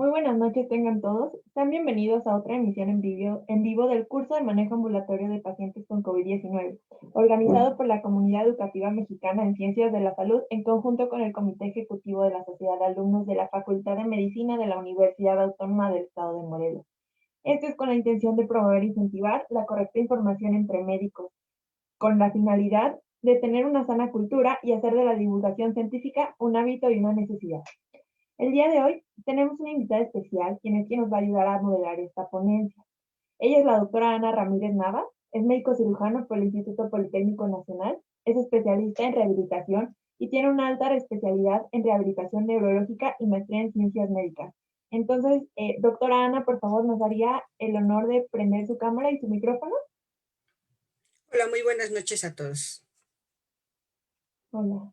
Muy buenas noches tengan todos. Sean bienvenidos a otra emisión en vivo del curso de manejo ambulatorio de pacientes con COVID-19, organizado por la Comunidad Educativa Mexicana en Ciencias de la Salud en conjunto con el Comité Ejecutivo de la Sociedad de Alumnos de la Facultad de Medicina de la Universidad Autónoma del Estado de Morelos. Esto es con la intención de promover e incentivar la correcta información entre médicos, con la finalidad de tener una sana cultura y hacer de la divulgación científica un hábito y una necesidad. El día de hoy tenemos una invitada especial, quien nos va a ayudar a moderar esta ponencia. Ella es la doctora Ana Ramírez Nava, es médico cirujano por el Instituto Politécnico Nacional, es especialista en rehabilitación y tiene una alta especialidad en rehabilitación neurológica y maestría en ciencias médicas. Entonces, doctora Ana, por favor, nos haría el honor de prender su cámara y su micrófono. Hola, muy buenas noches a todos. Hola.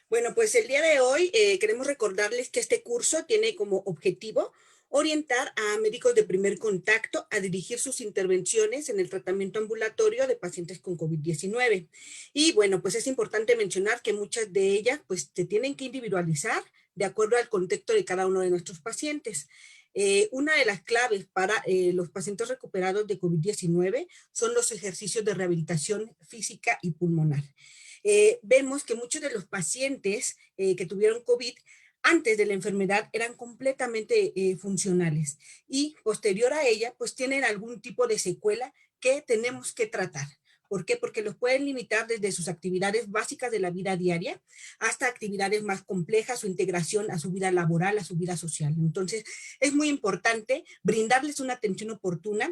Bueno, pues el día de hoy queremos recordarles que este curso tiene como objetivo orientar a médicos de primer contacto a dirigir sus intervenciones en el tratamiento ambulatorio de pacientes con COVID-19. Y bueno, pues es importante mencionar que muchas de ellas pues se tienen que individualizar de acuerdo al contexto de cada uno de nuestros pacientes. Una de las claves para los pacientes recuperados de COVID-19 son los ejercicios de rehabilitación física y pulmonar. Vemos que muchos de los pacientes que tuvieron COVID antes de la enfermedad eran completamente funcionales y posterior a ella pues tienen algún tipo de secuela que tenemos que tratar. ¿Por qué? Porque los pueden limitar desde sus actividades básicas de la vida diaria hasta actividades más complejas, su integración a su vida laboral, a su vida social. Entonces, es muy importante brindarles una atención oportuna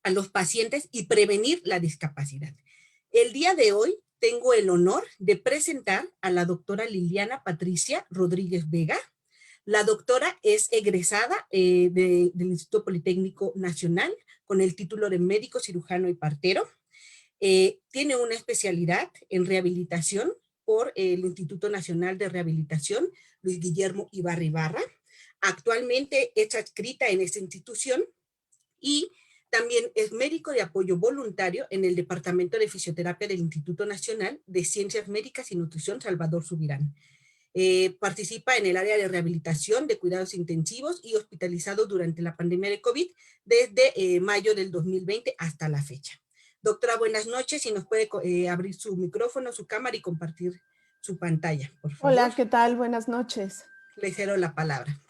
a los pacientes y prevenir la discapacidad. El día de hoy tengo el honor de presentar a la doctora Liliana Patricia Rodríguez Vega. La doctora es egresada del Instituto Politécnico Nacional con el título de médico cirujano y partero. Tiene una especialidad en rehabilitación por el Instituto Nacional de Rehabilitación Luis Guillermo Ibarra. Actualmente es adscrita en esta institución y también es médico de apoyo voluntario en el Departamento de Fisioterapia del Instituto Nacional de Ciencias Médicas y Nutrición Salvador Subirán. Participa en el área de rehabilitación de cuidados intensivos y hospitalizado durante la pandemia de COVID desde mayo del 2020 hasta la fecha. Doctora, buenas noches. Si nos puede abrir su micrófono, su cámara y compartir su pantalla, por favor. Hola, ¿qué tal? Buenas noches. Le cedo la palabra.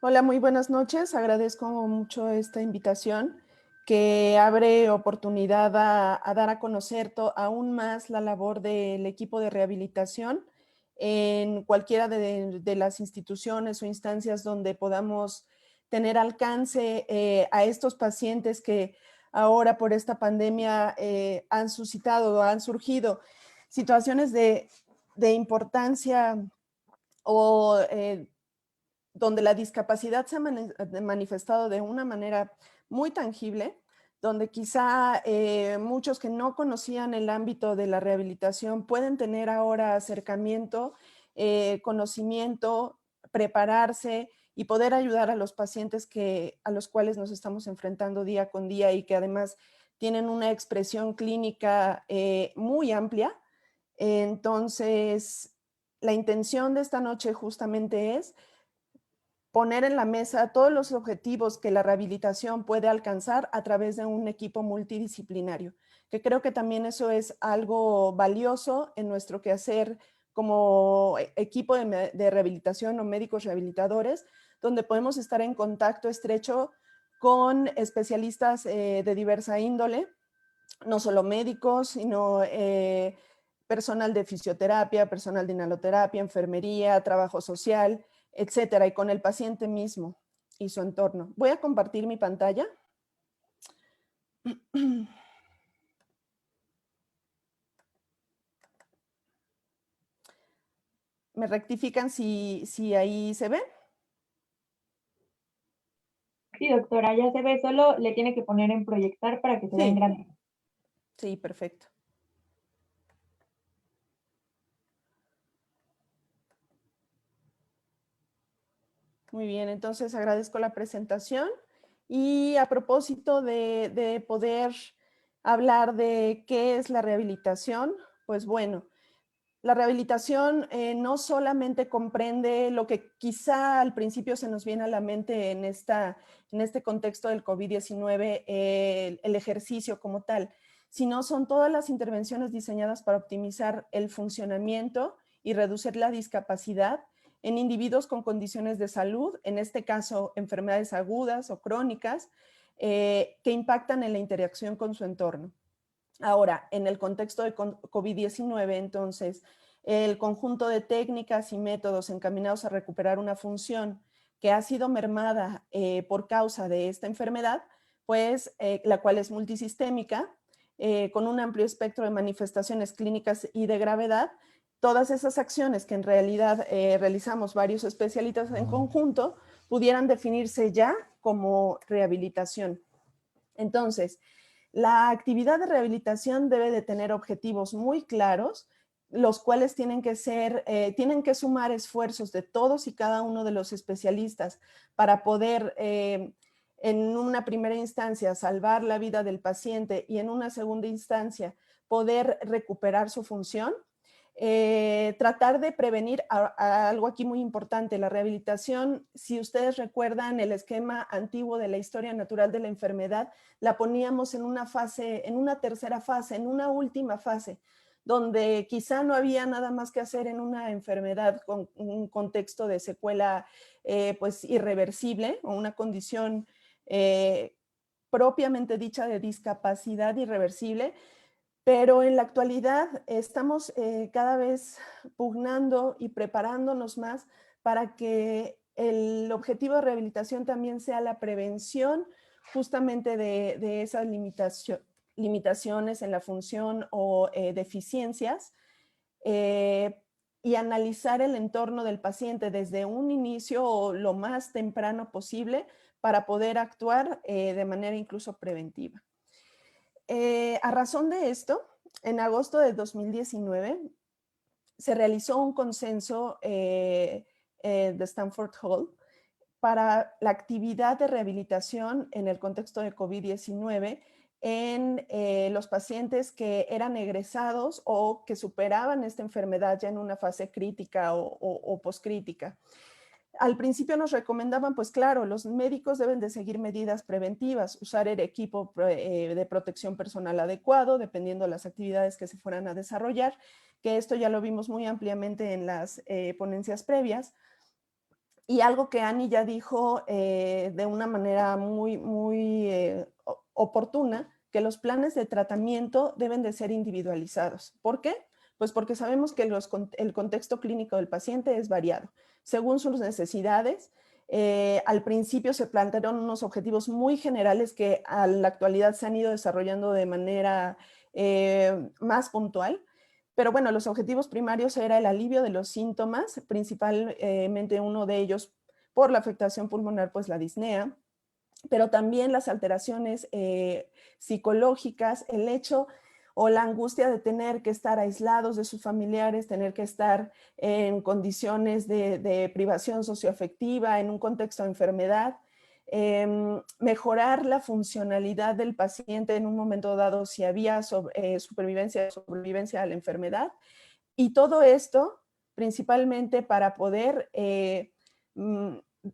Hola, muy buenas noches. Agradezco mucho esta invitación que abre oportunidad a dar a conocer aún más la labor del equipo de rehabilitación en cualquiera de las instituciones o instancias donde podamos tener alcance a estos pacientes que ahora por esta pandemia han suscitado, han surgido situaciones de importancia o donde la discapacidad se ha manifestado de una manera muy tangible, donde quizá muchos que no conocían el ámbito de la rehabilitación pueden tener ahora acercamiento, conocimiento, prepararse y poder ayudar a los pacientes a los cuales nos estamos enfrentando día con día y que además tienen una expresión clínica muy amplia. Entonces, la intención de esta noche justamente es poner en la mesa todos los objetivos que la rehabilitación puede alcanzar a través de un equipo multidisciplinario, que creo que también eso es algo valioso en nuestro quehacer como equipo de rehabilitación o médicos rehabilitadores, donde podemos estar en contacto estrecho con especialistas de diversa índole, no solo médicos, sino personal de fisioterapia, personal de inhaloterapia, enfermería, trabajo social, etcétera, y con el paciente mismo y su entorno. Voy a compartir mi pantalla. ¿Me rectifican si ahí se ve? Sí, doctora, ya se ve, solo le tiene que poner en proyectar para que se vea en Sí, grande. sí, perfecto. Muy bien, entonces agradezco la presentación y a propósito de poder hablar de qué es la rehabilitación, pues bueno, La rehabilitación no solamente comprende lo que quizá al principio se nos viene a la mente en este contexto del COVID-19, el ejercicio como tal, sino son todas las intervenciones diseñadas para optimizar el funcionamiento y reducir la discapacidad en individuos con condiciones de salud, en este caso enfermedades agudas o crónicas, que impactan en la interacción con su entorno. Ahora, en el contexto de COVID-19, entonces, el conjunto de técnicas y métodos encaminados a recuperar una función que ha sido mermada por causa de esta enfermedad, pues la cual es multisistémica, con un amplio espectro de manifestaciones clínicas y de gravedad, todas esas acciones que en realidad realizamos varios especialistas en conjunto, pudieran definirse ya como rehabilitación. Entonces, la actividad de rehabilitación debe de tener objetivos muy claros, los cuales tienen que sumar esfuerzos de todos y cada uno de los especialistas para poder, en una primera instancia, salvar la vida del paciente y en una segunda instancia, poder recuperar su función. Tratar de prevenir algo aquí muy importante, la rehabilitación. Si ustedes recuerdan el esquema antiguo de la historia natural de la enfermedad, la poníamos en una fase, en una tercera fase, en una última fase, donde quizá no había nada más que hacer en una enfermedad con un contexto de secuela pues irreversible o una condición propiamente dicha de discapacidad irreversible. Pero en la actualidad estamos cada vez pugnando y preparándonos más para que el objetivo de rehabilitación también sea la prevención justamente de esas limitaciones en la función o deficiencias, y analizar el entorno del paciente desde un inicio o lo más temprano posible para poder actuar de manera incluso preventiva. A razón de esto, en agosto de 2019 se realizó un consenso de Stanford Hall para la actividad de rehabilitación en el contexto de COVID-19 en los pacientes que eran egresados o que superaban esta enfermedad ya en una fase crítica o poscrítica. Al principio nos recomendaban, pues claro, los médicos deben de seguir medidas preventivas, usar el equipo de protección personal adecuado, dependiendo de las actividades que se fueran a desarrollar, que esto ya lo vimos muy ampliamente en las ponencias previas. Y algo que Ani ya dijo de una manera muy oportuna, que los planes de tratamiento deben de ser individualizados. ¿Por qué? Pues porque sabemos que el contexto clínico del paciente es variado. Según sus necesidades, al principio se plantearon unos objetivos muy generales que a la actualidad se han ido desarrollando de manera más puntual. Pero bueno, los objetivos primarios era el alivio de los síntomas, principalmente uno de ellos por la afectación pulmonar, pues la disnea, pero también las alteraciones psicológicas, el hecho o la angustia de tener que estar aislados de sus familiares, tener que estar en condiciones de privación socioafectiva, en un contexto de enfermedad, mejorar la funcionalidad del paciente en un momento dado si había sobrevivencia a la enfermedad, y todo esto principalmente para poder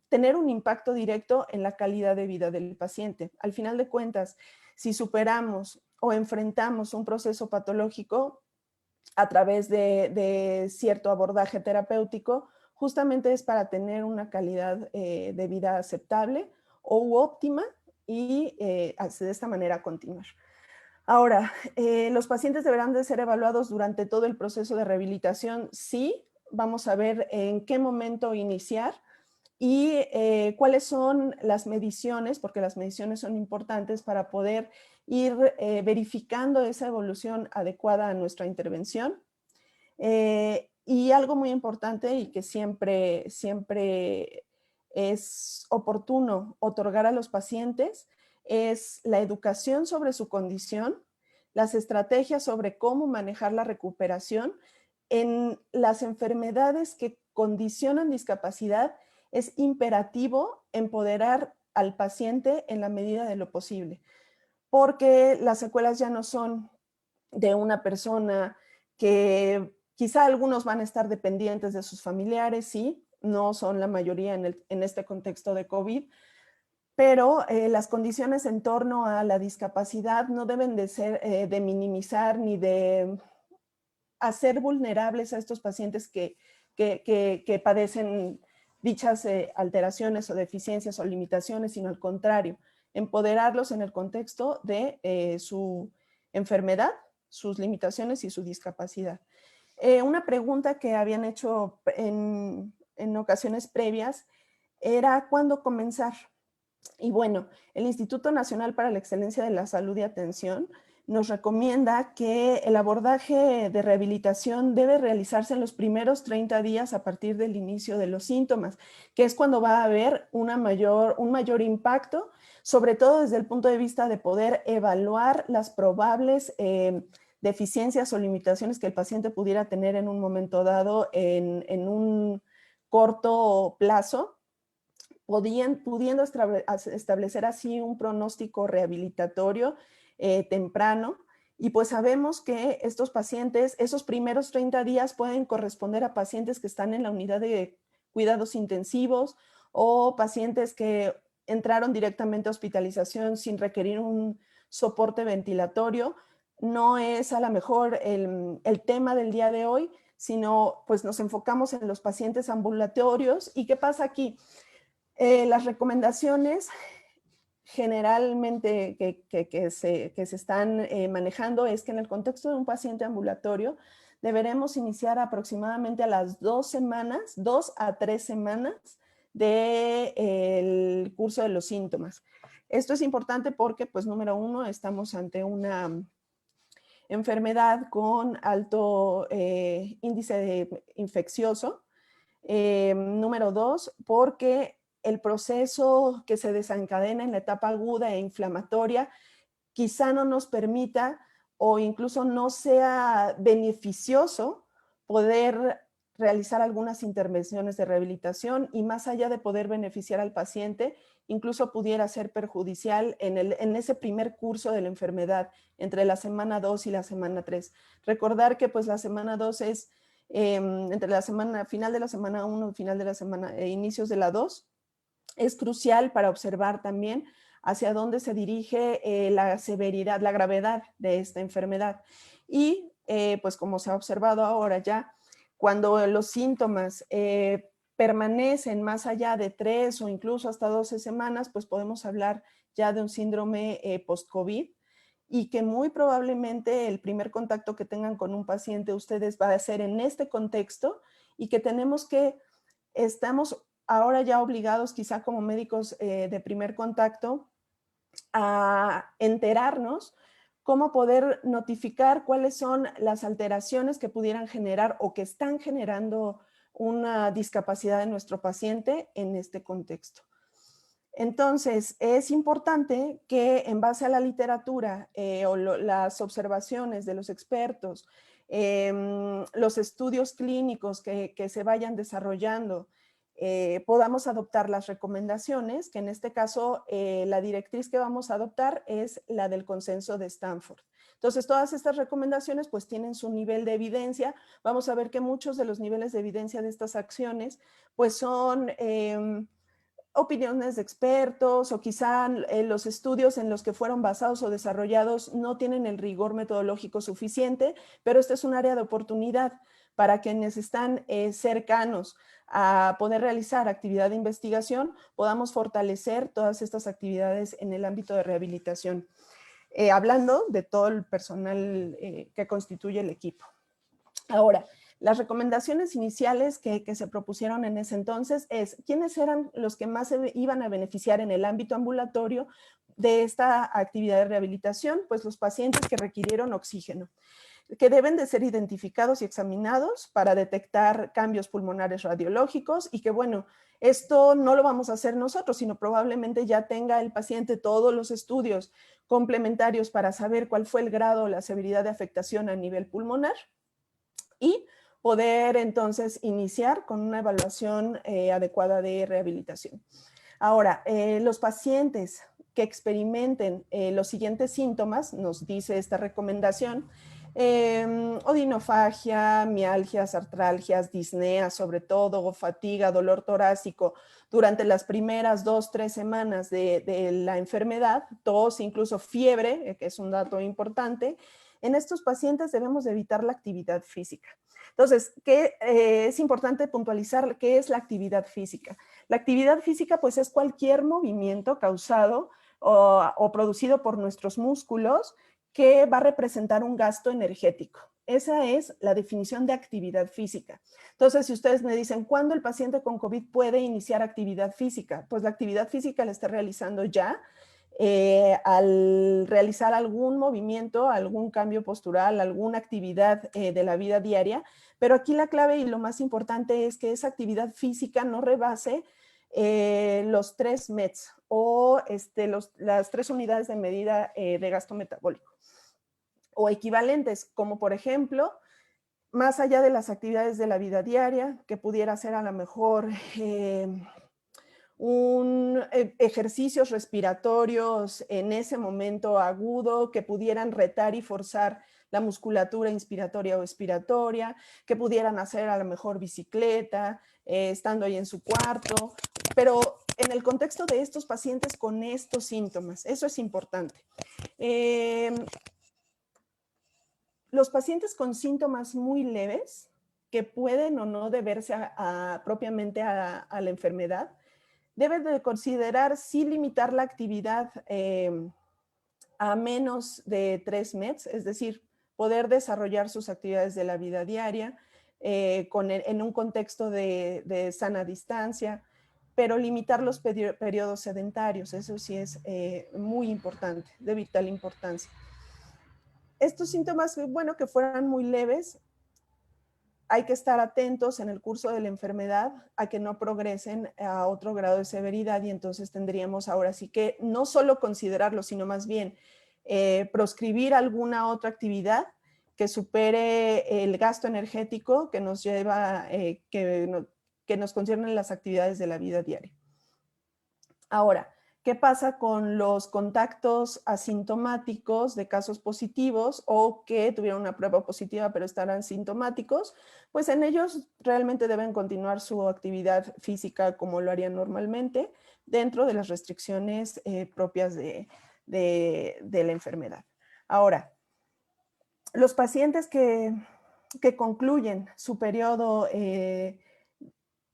tener un impacto directo en la calidad de vida del paciente. Al final de cuentas, si superamos o enfrentamos un proceso patológico a través de cierto abordaje terapéutico, justamente es para tener una calidad de vida aceptable o óptima y de esta manera continuar. Ahora, los pacientes deberán de ser evaluados durante todo el proceso de rehabilitación. Sí, vamos a ver en qué momento iniciar y cuáles son las mediciones, porque las mediciones son importantes para poder ir verificando esa evolución adecuada a nuestra intervención. Y algo muy importante y que siempre es oportuno otorgar a los pacientes es la educación sobre su condición, las estrategias sobre cómo manejar la recuperación. En las enfermedades que condicionan discapacidad es imperativo empoderar al paciente en la medida de lo posible, porque las secuelas ya no son de una persona que Quizá algunos van a estar dependientes de sus familiares, sí, no son la mayoría en este contexto de COVID, pero las condiciones en torno a la discapacidad no deben de ser de minimizar ni de hacer vulnerables a estos pacientes que padecen dichas alteraciones o deficiencias o limitaciones, sino al contrario, empoderarlos en el contexto de su enfermedad, sus limitaciones y su discapacidad. Una pregunta que habían hecho en ocasiones previas era ¿cuándo comenzar? Y bueno, el Instituto Nacional para la Excelencia de la Salud y Atención nos recomienda que el abordaje de rehabilitación debe realizarse en los primeros 30 días a partir del inicio de los síntomas, que es cuando va a haber un mayor impacto, sobre todo desde el punto de vista de poder evaluar las probables deficiencias o limitaciones que el paciente pudiera tener en un momento dado en un corto plazo, pudiendo establecer así un pronóstico rehabilitatorio temprano. Y pues sabemos que estos pacientes, esos primeros 30 días pueden corresponder a pacientes que están en la unidad de cuidados intensivos o pacientes que entraron directamente a hospitalización sin requerir un soporte ventilatorio. No es a lo mejor el tema del día de hoy, sino pues nos enfocamos en los pacientes ambulatorios. ¿Y qué pasa aquí? Las recomendaciones generalmente que se están manejando es que en el contexto de un paciente ambulatorio deberemos iniciar aproximadamente a las 2 semanas, 2 a 3 semanas del curso de los síntomas. Esto es importante porque, pues, número uno, estamos ante una enfermedad con alto índice infeccioso. Número dos, porque el proceso que se desencadena en la etapa aguda e inflamatoria quizá no nos permita o incluso no sea beneficioso poder realizar algunas intervenciones de rehabilitación y más allá de poder beneficiar al paciente, incluso pudiera ser perjudicial en ese primer curso de la enfermedad, entre la semana 2 y la semana 3. Recordar que pues la semana 2 es entre la semana, final de la semana 1 y final de la semana, inicios de la 2, es crucial para observar también hacia dónde se dirige la severidad, la gravedad de esta enfermedad. Y pues como se ha observado ahora ya, cuando los síntomas permanecen más allá de 3 o incluso hasta 12 semanas, pues podemos hablar ya de un síndrome post-COVID y que muy probablemente el primer contacto que tengan con un paciente ustedes va a ser en este contexto y que estamos ahora ya obligados quizá como médicos de primer contacto a enterarnos cómo poder notificar cuáles son las alteraciones que pudieran generar o que están generando una discapacidad de nuestro paciente en este contexto. Entonces, es importante que en base a la literatura o las observaciones de los expertos, los estudios clínicos que se vayan desarrollando, podamos adoptar las recomendaciones, que en este caso la directriz que vamos a adoptar es la del consenso de Stanford. Entonces, todas estas recomendaciones pues tienen su nivel de evidencia. Vamos a ver que muchos de los niveles de evidencia de estas acciones pues son opiniones de expertos o quizá los estudios en los que fueron basados o desarrollados no tienen el rigor metodológico suficiente, pero este es un área de oportunidad para quienes están cercanos a poder realizar actividad de investigación, podamos fortalecer todas estas actividades en el ámbito de rehabilitación, hablando de todo el personal que constituye el equipo. Ahora, las recomendaciones iniciales que se propusieron en ese entonces es quiénes eran los que más se iban a beneficiar en el ámbito ambulatorio de esta actividad de rehabilitación, pues los pacientes que requirieron oxígeno, que deben de ser identificados y examinados para detectar cambios pulmonares radiológicos y que bueno, esto no lo vamos a hacer nosotros, sino probablemente ya tenga el paciente todos los estudios complementarios para saber cuál fue el grado o la severidad de afectación a nivel pulmonar y poder entonces iniciar con una evaluación adecuada de rehabilitación. Ahora, los pacientes que experimenten los siguientes síntomas, nos dice esta recomendación, Odinofagia, mialgias, artralgias, disnea, sobre todo, fatiga, dolor torácico durante las primeras 2-3 semanas de la enfermedad, tos, incluso fiebre, que es un dato importante. En estos pacientes debemos evitar la actividad física. Entonces, es importante puntualizar qué es la actividad física. La actividad física, pues, es cualquier movimiento causado o producido por nuestros músculos que va a representar un gasto energético. Esa es la definición de actividad física. Entonces, si ustedes me dicen, ¿cuándo el paciente con COVID puede iniciar actividad física? Pues la actividad física la está realizando ya al realizar algún movimiento, algún cambio postural, alguna actividad de la vida diaria. Pero aquí la clave y lo más importante es que esa actividad física no rebase los 3 METs o las 3 unidades de medida de gasto metabólico o equivalentes, como por ejemplo, más allá de las actividades de la vida diaria, que pudiera ser a lo mejor ejercicios respiratorios en ese momento agudo que pudieran retar y forzar la musculatura inspiratoria o expiratoria, que pudieran hacer a lo mejor bicicleta, estando ahí en su cuarto, pero en el contexto de estos pacientes con estos síntomas, eso es importante. Los pacientes con síntomas muy leves, que pueden o no deberse propiamente a la enfermedad, deben de considerar sí limitar la actividad a menos de 3 METs, es decir, poder desarrollar sus actividades de la vida diaria en un contexto de sana distancia, pero limitar los periodos sedentarios, eso sí es muy importante, de vital importancia. Estos síntomas, bueno, que fueran muy leves, hay que estar atentos en el curso de la enfermedad a que no progresen a otro grado de severidad y entonces tendríamos ahora sí que no solo considerarlo, sino más bien proscribir alguna otra actividad que supere el gasto energético que nos lleva, que nos conciernen las actividades de la vida diaria. Ahora, ¿qué pasa con los contactos asintomáticos de casos positivos o que tuvieron una prueba positiva pero estarán sintomáticos? Pues en ellos realmente deben continuar su actividad física como lo harían normalmente dentro de las restricciones propias de la enfermedad. Ahora, los pacientes que concluyen su periodo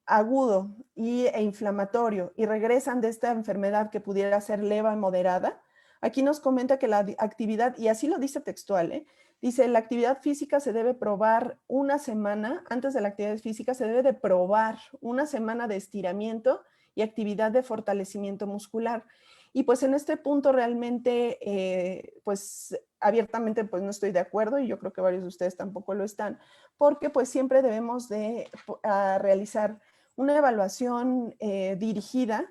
agudo e inflamatorio y regresan de esta enfermedad que pudiera ser leve o moderada, aquí nos comenta que la actividad, y así lo dice textual, dice, la actividad física se debe probar una semana, antes de la actividad física se debe de probar una semana de estiramiento y actividad de fortalecimiento muscular. Y pues en este punto realmente, pues abiertamente pues no estoy de acuerdo y yo creo que varios de ustedes tampoco lo están, porque pues siempre debemos de realizar una evaluación dirigida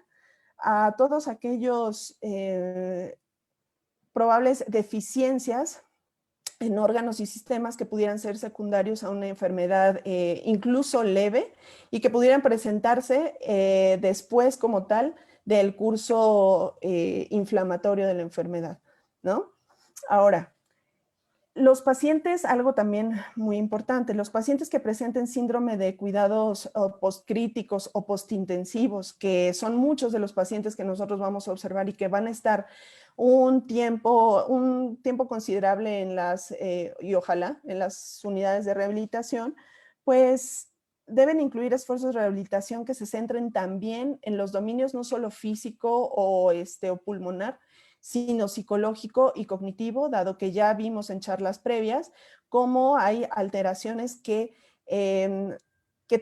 a todos aquellos probables deficiencias en órganos y sistemas que pudieran ser secundarios a una enfermedad incluso leve y que pudieran presentarse después como tal del curso inflamatorio de la enfermedad, ¿no? Ahora, los pacientes, algo también muy importante, los pacientes que presenten síndrome de cuidados postcríticos o postintensivos, que son muchos de los pacientes que nosotros vamos a observar y que van a estar un tiempo considerable en y ojalá en las unidades de rehabilitación, pues deben incluir esfuerzos de rehabilitación que se centren también en los dominios no solo físico o pulmonar, sino psicológico y cognitivo, dado que ya vimos en charlas previas cómo hay alteraciones que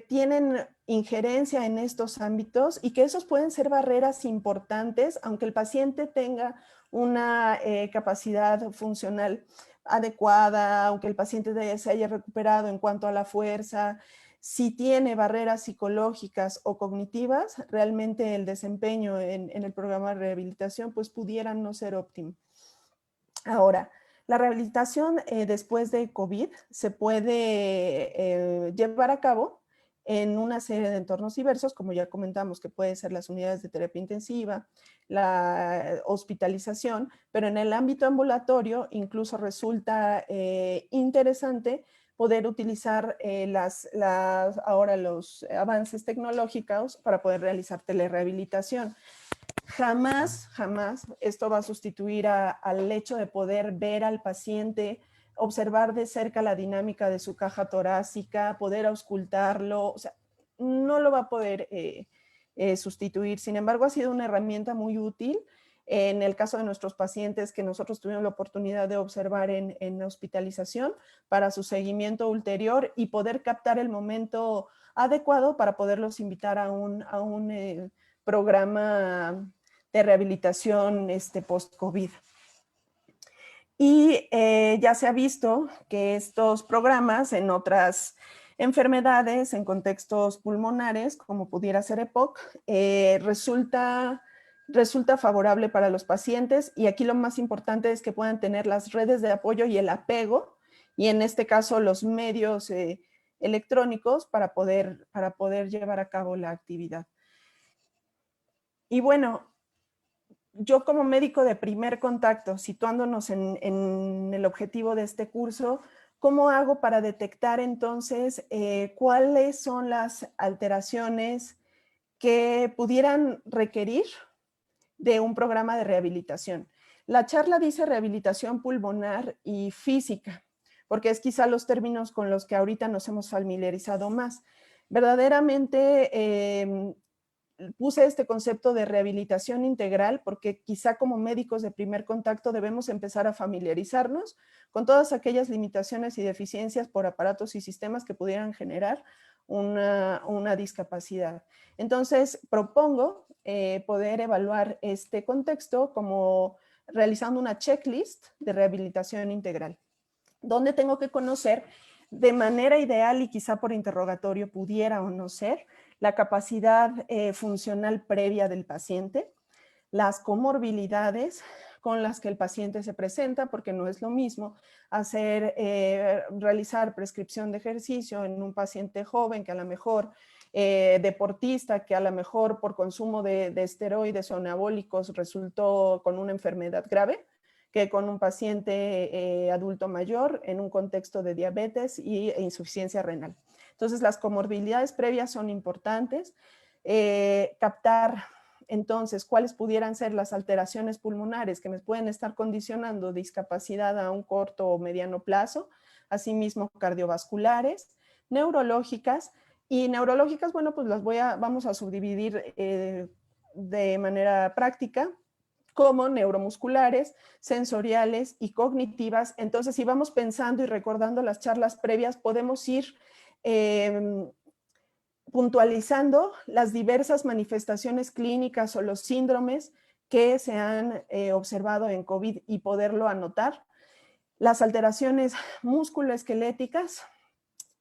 tienen injerencia en estos ámbitos y que esos pueden ser barreras importantes, aunque el paciente tenga una capacidad funcional adecuada, aunque el paciente se haya recuperado en cuanto a la fuerza. Si tiene barreras psicológicas o cognitivas, realmente el desempeño en el programa de rehabilitación pues pudiera no ser óptimo. Ahora, la rehabilitación después de COVID se puede llevar a cabo en una serie de entornos diversos, como ya comentamos, que pueden ser las unidades de terapia intensiva, la hospitalización, pero en el ámbito ambulatorio incluso resulta interesante poder utilizar ahora los avances tecnológicos para poder realizar telerehabilitación. Jamás esto va a sustituir al hecho de poder ver al paciente, observar de cerca la dinámica de su caja torácica, poder auscultarlo, o sea, no lo va a poder sustituir. Sin embargo, ha sido una herramienta muy útil en el caso de nuestros pacientes que nosotros tuvimos la oportunidad de observar en hospitalización para su seguimiento ulterior y poder captar el momento adecuado para poderlos invitar a un programa de rehabilitación post-COVID. Y ya se ha visto que estos programas en otras enfermedades, en contextos pulmonares, como pudiera ser EPOC, resulta favorable para los pacientes, y aquí lo más importante es que puedan tener las redes de apoyo y el apego, y en este caso los medios electrónicos para poder llevar a cabo la actividad. Y bueno, yo como médico de primer contacto, situándonos en el objetivo de este curso, ¿cómo hago para detectar entonces cuáles son las alteraciones que pudieran requerir de un programa de rehabilitación? La charla dice rehabilitación pulmonar y física, porque es quizá los términos con los que ahorita nos hemos familiarizado más. Verdaderamente puse este concepto de rehabilitación integral porque quizá como médicos de primer contacto debemos empezar a familiarizarnos con todas aquellas limitaciones y deficiencias por aparatos y sistemas que pudieran generar una discapacidad. Entonces, propongo poder evaluar este contexto como realizando una checklist de rehabilitación integral, donde tengo que conocer de manera ideal y quizá por interrogatorio pudiera o no ser, la capacidad funcional previa del paciente, las comorbilidades con las que el paciente se presenta, porque no es lo mismo realizar prescripción de ejercicio en un paciente joven que a lo mejor deportista, que a lo mejor por consumo de esteroides o anabólicos resultó con una enfermedad grave, que con un paciente adulto mayor en un contexto de diabetes e insuficiencia renal. Entonces, las comorbilidades previas son importantes. Captar, entonces, cuáles pudieran ser las alteraciones pulmonares que me pueden estar condicionando discapacidad a un corto o mediano plazo, asimismo cardiovasculares, neurológicas. Y neurológicas, bueno, pues vamos a subdividir de manera práctica como neuromusculares, sensoriales y cognitivas. Entonces, si vamos pensando y recordando las charlas previas, podemos ir puntualizando las diversas manifestaciones clínicas o los síndromes que se han observado en COVID y poderlo anotar. Las alteraciones musculoesqueléticas,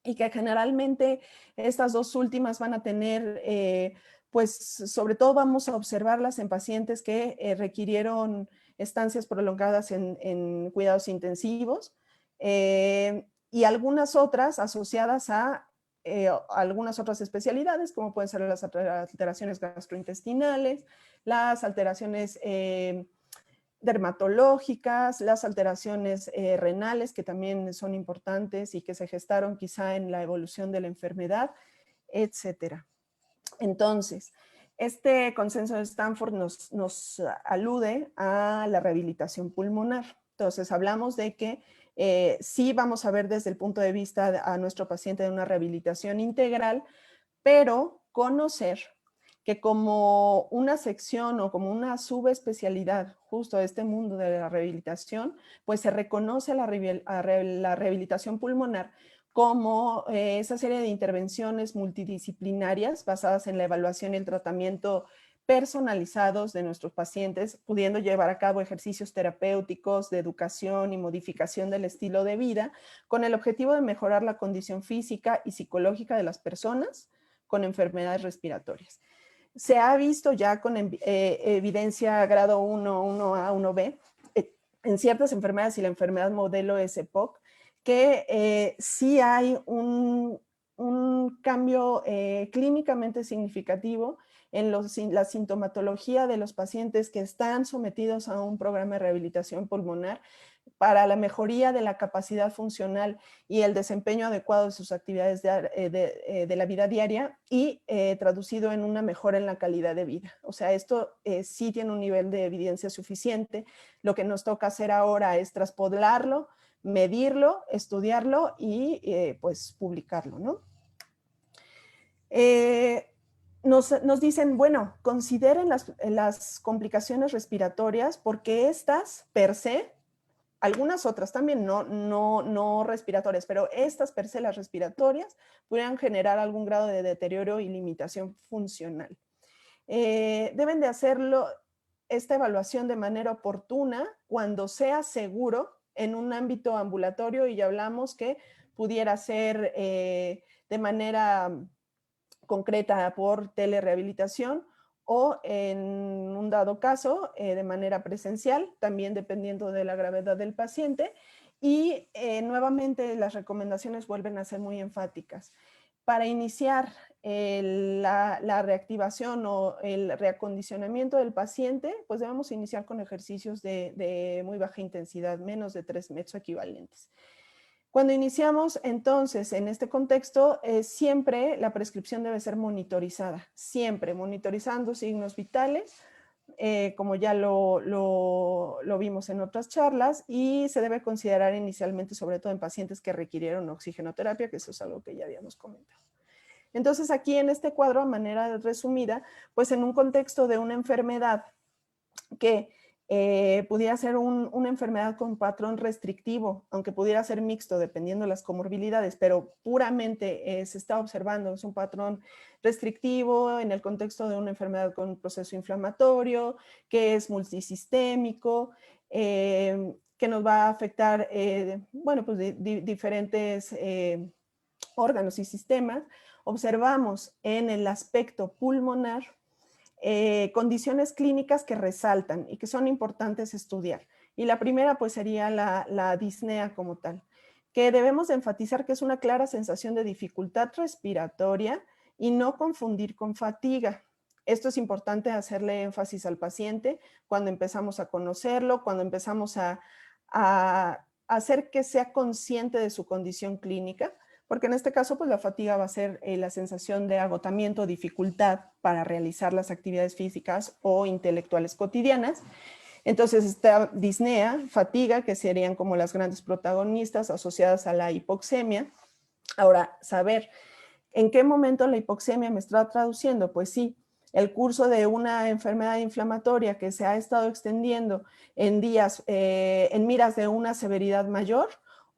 y que generalmente estas dos últimas van a tener, pues sobre todo vamos a observarlas en pacientes que requirieron estancias prolongadas en cuidados intensivos, y algunas otras asociadas a algunas otras especialidades, como pueden ser las alteraciones gastrointestinales, las alteraciones dermatológicas, las alteraciones renales, que también son importantes y que se gestaron quizá en la evolución de la enfermedad, etcétera. Entonces, este consenso de Stanford nos alude a la rehabilitación pulmonar. Entonces, hablamos de que sí vamos a ver desde el punto de vista a nuestro paciente de una rehabilitación integral, pero conocer que como una sección o como una subespecialidad justo de este mundo de la rehabilitación, pues se reconoce la rehabilitación pulmonar como esa serie de intervenciones multidisciplinarias basadas en la evaluación y el tratamiento personalizados de nuestros pacientes, pudiendo llevar a cabo ejercicios terapéuticos de educación y modificación del estilo de vida, con el objetivo de mejorar la condición física y psicológica de las personas con enfermedades respiratorias. Se ha visto ya con evidencia grado 1, 1A, 1B, en ciertas enfermedades y la enfermedad modelo es EPOC, que sí hay un cambio clínicamente significativo en la sintomatología de los pacientes que están sometidos a un programa de rehabilitación pulmonar para la mejoría de la capacidad funcional y el desempeño adecuado de sus actividades de la vida diaria y traducido en una mejora en la calidad de vida. O sea, esto sí tiene un nivel de evidencia suficiente. Lo que nos toca hacer ahora es traspolarlo, medirlo, estudiarlo y pues publicarlo, ¿no? Nos dicen, bueno, consideren las complicaciones respiratorias porque estas per se, algunas otras también no respiratorias, pero estas per se, las respiratorias, pudieran generar algún grado de deterioro y limitación funcional. Deben de hacerlo esta evaluación de manera oportuna cuando sea seguro en un ámbito ambulatorio, y ya hablamos que pudiera ser de manera concreta por telerehabilitación o en un dado caso de manera presencial, también dependiendo de la gravedad del paciente. Y nuevamente las recomendaciones vuelven a ser muy enfáticas. Para iniciar la reactivación o el reacondicionamiento del paciente, pues debemos iniciar con ejercicios de muy baja intensidad, menos de 3 metros equivalentes. Cuando iniciamos, entonces, en este contexto, siempre la prescripción debe ser monitorizada, siempre monitorizando signos vitales, como ya lo vimos en otras charlas, y se debe considerar inicialmente, sobre todo en pacientes que requirieron oxigenoterapia, que eso es algo que ya habíamos comentado. Entonces, aquí en este cuadro, a manera resumida, pues en un contexto de una enfermedad que pudiera ser una enfermedad con patrón restrictivo, aunque pudiera ser mixto dependiendo de las comorbilidades, pero puramente se está observando, es un patrón restrictivo en el contexto de una enfermedad con un proceso inflamatorio, que es multisistémico, que nos va a afectar, bueno, pues diferentes órganos y sistemas. Observamos en el aspecto pulmonar condiciones clínicas que resaltan y que son importantes estudiar. Y la primera pues sería la disnea como tal, que debemos enfatizar que es una clara sensación de dificultad respiratoria y no confundir con fatiga. Esto es importante hacerle énfasis al paciente cuando empezamos a conocerlo, cuando empezamos a hacer que sea consciente de su condición clínica, porque en este caso pues la fatiga va a ser la sensación de agotamiento, dificultad para realizar las actividades físicas o intelectuales cotidianas. Entonces esta disnea, fatiga, que serían como las grandes protagonistas asociadas a la hipoxemia. Ahora, saber en qué momento la hipoxemia me está traduciendo, pues sí, el curso de una enfermedad inflamatoria que se ha estado extendiendo en días, en miras de una severidad mayor,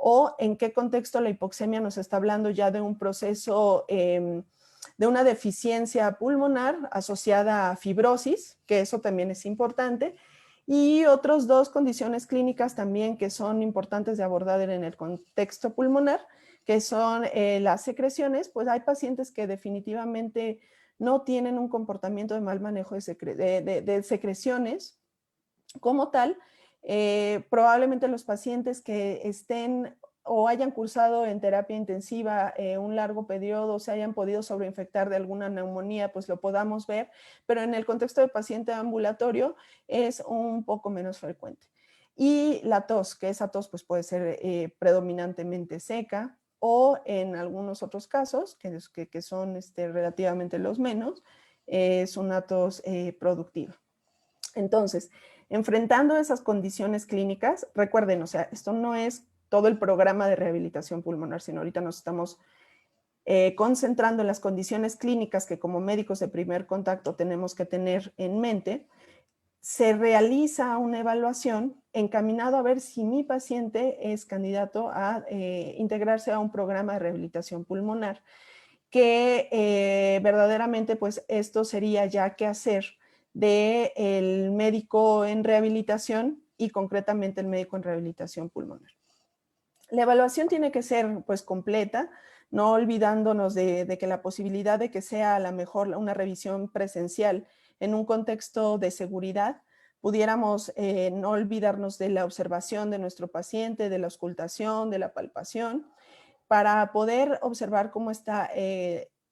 o en qué contexto la hipoxemia nos está hablando ya de un proceso de una deficiencia pulmonar asociada a fibrosis, que eso también es importante, y otras dos condiciones clínicas también que son importantes de abordar en el contexto pulmonar, que son las secreciones. Pues hay pacientes que definitivamente no tienen un comportamiento de mal manejo de secreciones como tal. Probablemente los pacientes que estén o hayan cursado en terapia intensiva un largo periodo, se hayan podido sobreinfectar de alguna neumonía, pues lo podamos ver, pero en el contexto de paciente ambulatorio es un poco menos frecuente. Y la tos, que esa tos pues puede ser predominantemente seca, o en algunos otros casos, que son relativamente los menos, es una tos productiva. Entonces, enfrentando esas condiciones clínicas, recuerden, o sea, esto no es todo el programa de rehabilitación pulmonar, sino ahorita nos estamos concentrando en las condiciones clínicas que como médicos de primer contacto tenemos que tener en mente. Se realiza una evaluación encaminado a ver si mi paciente es candidato a integrarse a un programa de rehabilitación pulmonar, que verdaderamente pues esto sería ya que hacer del médico en rehabilitación y concretamente el médico en rehabilitación pulmonar. La evaluación tiene que ser pues completa, no olvidándonos de que la posibilidad de que sea a lo mejor una revisión presencial en un contexto de seguridad, pudiéramos no olvidarnos de la observación de nuestro paciente, de la auscultación, de la palpación, para poder observar cómo está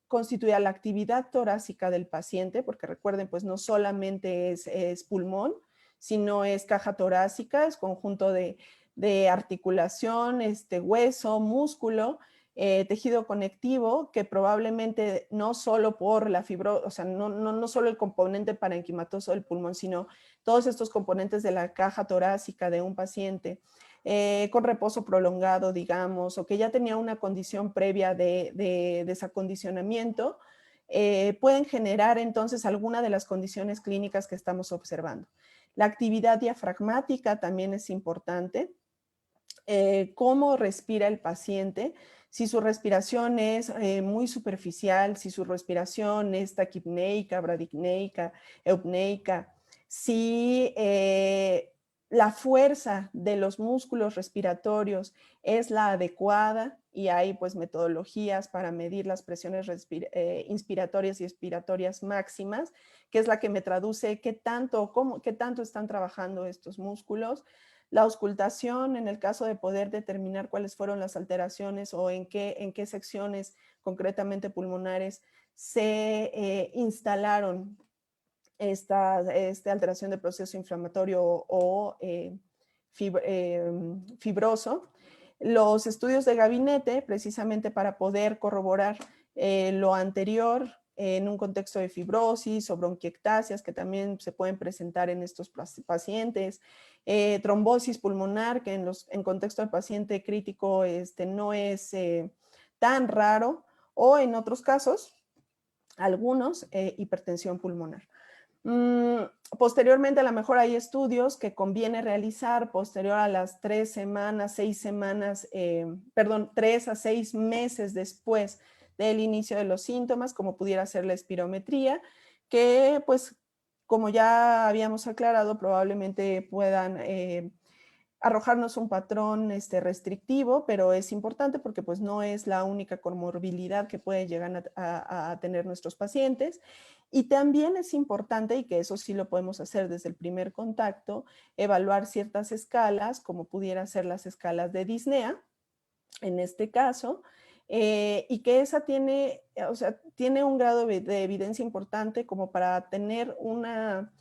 constituida la actividad torácica del paciente, porque recuerden, pues no solamente es pulmón, sino es caja torácica, es conjunto de articulación, hueso, músculo, tejido conectivo, que probablemente no solo por la fibro, o sea, no solo el componente parenquimatoso del pulmón, sino todos estos componentes de la caja torácica de un paciente con reposo prolongado, digamos, o que ya tenía una condición previa de desacondicionamiento, pueden generar entonces alguna de las condiciones clínicas que estamos observando. La actividad diafragmática también es importante. Cómo respira el paciente, si su respiración es muy superficial, si su respiración es taquipneica, bradipneica, eupneica, si la fuerza de los músculos respiratorios es la adecuada, y hay pues metodologías para medir las presiones inspiratorias y expiratorias máximas, que es la que me traduce qué tanto están trabajando estos músculos. La auscultación, en el caso de poder determinar cuáles fueron las alteraciones o en qué secciones concretamente pulmonares se instalaron esta alteración del proceso inflamatorio o fibroso. Los estudios de gabinete, precisamente para poder corroborar lo anterior en un contexto de fibrosis o bronquiectasias que también se pueden presentar en estos pacientes, trombosis pulmonar, que en contexto de paciente crítico no es tan raro, o en otros casos, algunos, hipertensión pulmonar. Posteriormente, a lo mejor hay estudios que conviene realizar posterior a las 3 semanas, 6 semanas, 3 a 6 meses después del inicio de los síntomas, como pudiera ser la espirometría, que pues como ya habíamos aclarado, probablemente puedan arrojarnos un patrón restrictivo, pero es importante porque pues no es la única comorbilidad que puede llegar a tener nuestros pacientes. Y también es importante, y que eso sí lo podemos hacer desde el primer contacto, evaluar ciertas escalas, como pudiera ser las escalas de disnea, en este caso, y que esa tiene un grado de evidencia importante como para tener una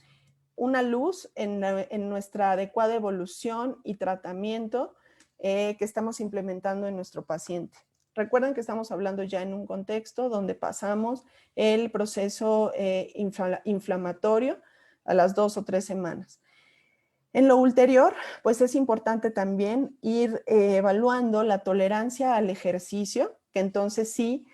luz en nuestra adecuada evolución y tratamiento que estamos implementando en nuestro paciente. Recuerden que estamos hablando ya en un contexto donde pasamos el proceso inflamatorio a las 2 o 3 semanas. En lo ulterior, pues es importante también ir evaluando la tolerancia al ejercicio, que entonces sí,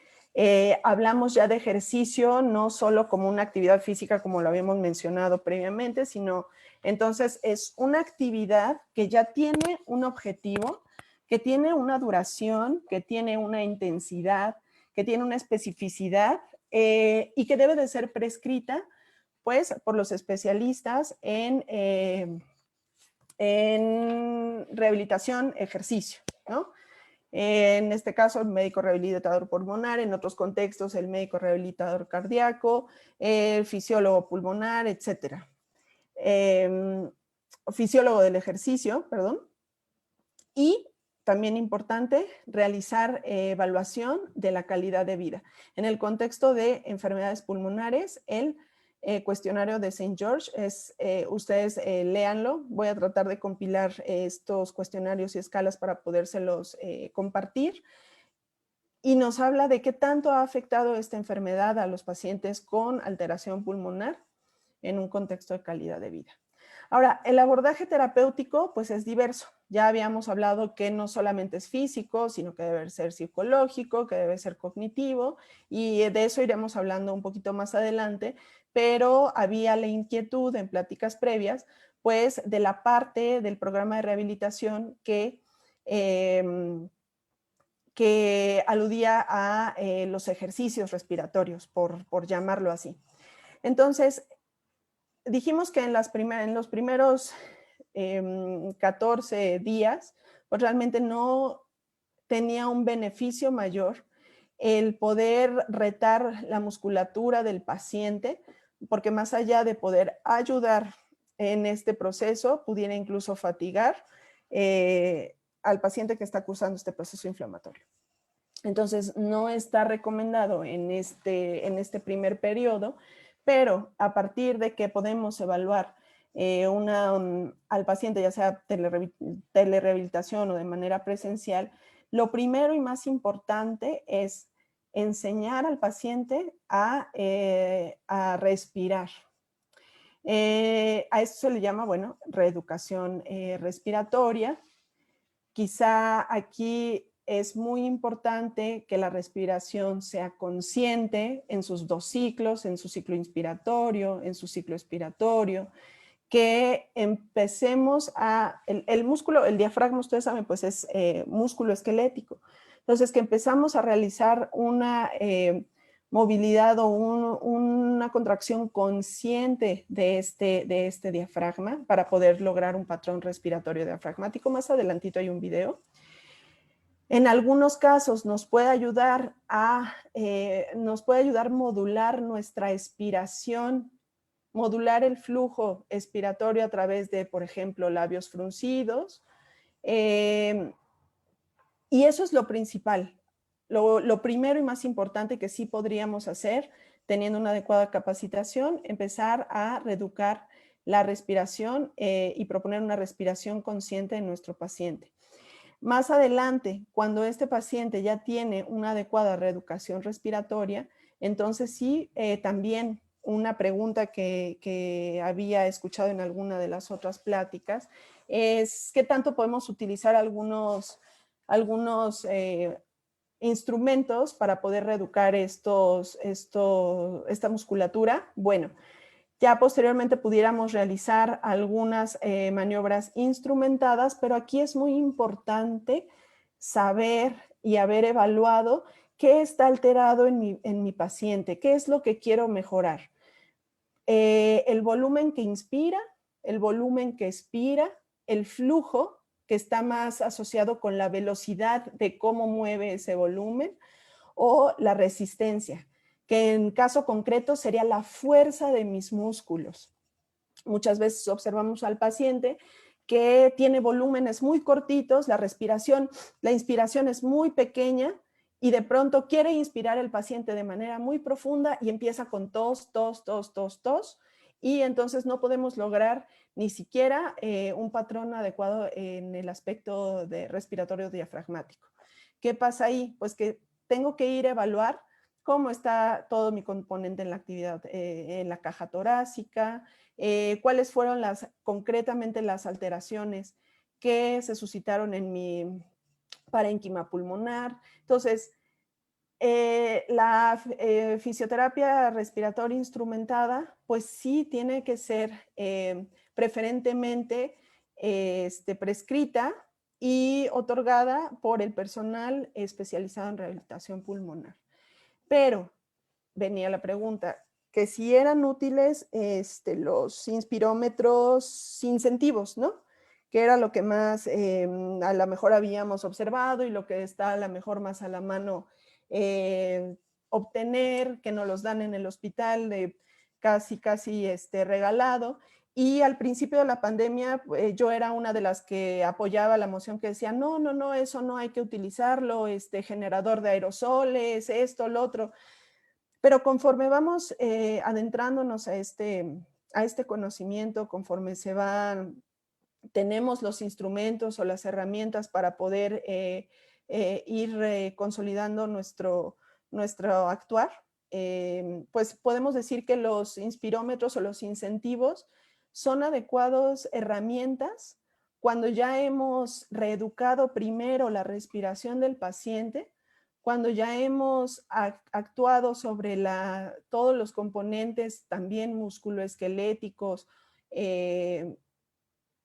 hablamos ya de ejercicio no solo como una actividad física como lo habíamos mencionado previamente, sino entonces es una actividad que ya tiene un objetivo, que tiene una duración, que tiene una intensidad, que tiene una especificidad y que debe de ser prescrita pues por los especialistas en rehabilitación, ejercicio, ¿no? En este caso, el médico rehabilitador pulmonar, en otros contextos, el médico rehabilitador cardíaco, el fisiólogo pulmonar, etcétera. Fisiólogo del ejercicio, perdón. Y también importante realizar evaluación de la calidad de vida. En el contexto de enfermedades pulmonares, el cuestionario de St. George ustedes léanlo. Voy a tratar de compilar estos cuestionarios y escalas para podérselos compartir. Y nos habla de qué tanto ha afectado esta enfermedad a los pacientes con alteración pulmonar en un contexto de calidad de vida. Ahora, el abordaje terapéutico pues es diverso. Ya habíamos hablado que no solamente es físico, sino que debe ser psicológico, que debe ser cognitivo, y de eso iremos hablando un poquito más adelante, pero había la inquietud en pláticas previas, pues de la parte del programa de rehabilitación que aludía a los ejercicios respiratorios, por llamarlo así. Entonces, dijimos que en los primeros 14 días, pues realmente no tenía un beneficio mayor el poder retar la musculatura del paciente, porque más allá de poder ayudar en este proceso, pudiera incluso fatigar al paciente que está cursando este proceso inflamatorio. Entonces, no está recomendado en este primer periodo, pero a partir de que podemos evaluar al paciente, ya sea telerehabilitación o de manera presencial, lo primero y más importante es enseñar al paciente a respirar. A esto se le llama, bueno, reeducación respiratoria. Quizá aquí es muy importante que la respiración sea consciente en sus dos ciclos, en su ciclo inspiratorio, en su ciclo expiratorio, que empecemos el músculo, el diafragma, ustedes saben, pues es músculo esquelético. Entonces, que empezamos a realizar una movilidad o una contracción consciente de este diafragma para poder lograr un patrón respiratorio diafragmático. Más adelantito hay un video. En algunos casos nos puede ayudar a modular nuestra expiración, modular el flujo expiratorio a través de, por ejemplo, labios fruncidos. Y eso es lo principal. Lo primero y más importante que sí podríamos hacer, teniendo una adecuada capacitación, empezar a reeducar la respiración y proponer una respiración consciente en nuestro paciente. Más adelante, cuando este paciente ya tiene una adecuada reeducación respiratoria, entonces sí, también una pregunta que había escuchado en alguna de las otras pláticas es ¿qué tanto podemos utilizar algunos instrumentos para poder reeducar esta musculatura? Bueno, ya posteriormente pudiéramos realizar algunas maniobras instrumentadas, pero aquí es muy importante saber y haber evaluado qué está alterado en mi paciente, qué es lo que quiero mejorar. El volumen que inspira, el volumen que expira, el flujo que está más asociado con la velocidad de cómo mueve ese volumen, o la resistencia, que en caso concreto sería la fuerza de mis músculos. Muchas veces observamos al paciente que tiene volúmenes muy cortitos, la inspiración es muy pequeña y de pronto quiere inspirar el paciente de manera muy profunda y empieza con tos, tos, tos, tos, tos, y entonces no podemos lograr ni siquiera un patrón adecuado en el aspecto de respiratorio diafragmático. ¿Qué pasa ahí? Pues que tengo que ir a evaluar cómo está todo mi componente en la actividad, en la caja torácica, cuáles fueron concretamente las alteraciones que se suscitaron en mi parénquima pulmonar. Entonces, la fisioterapia respiratoria instrumentada, pues sí tiene que ser preferentemente prescrita y otorgada por el personal especializado en rehabilitación pulmonar. Pero venía la pregunta, que si eran útiles los inspirómetros incentivos, ¿no? Que era lo que más a lo mejor habíamos observado y lo que está a lo mejor más a la mano obtener, que nos los dan en el hospital de casi regalado. Y al principio de la pandemia yo era una de las que apoyaba la moción que decía, no, no, no, eso no hay que utilizarlo, generador de aerosoles, esto, lo otro. Pero conforme vamos adentrándonos a este conocimiento, conforme tenemos los instrumentos o las herramientas para poder ir consolidando nuestro actuar, pues podemos decir que los inspirómetros o los incentivos son adecuadas herramientas cuando ya hemos reeducado primero la respiración del paciente, cuando ya hemos actuado sobre todos los componentes también musculoesqueléticos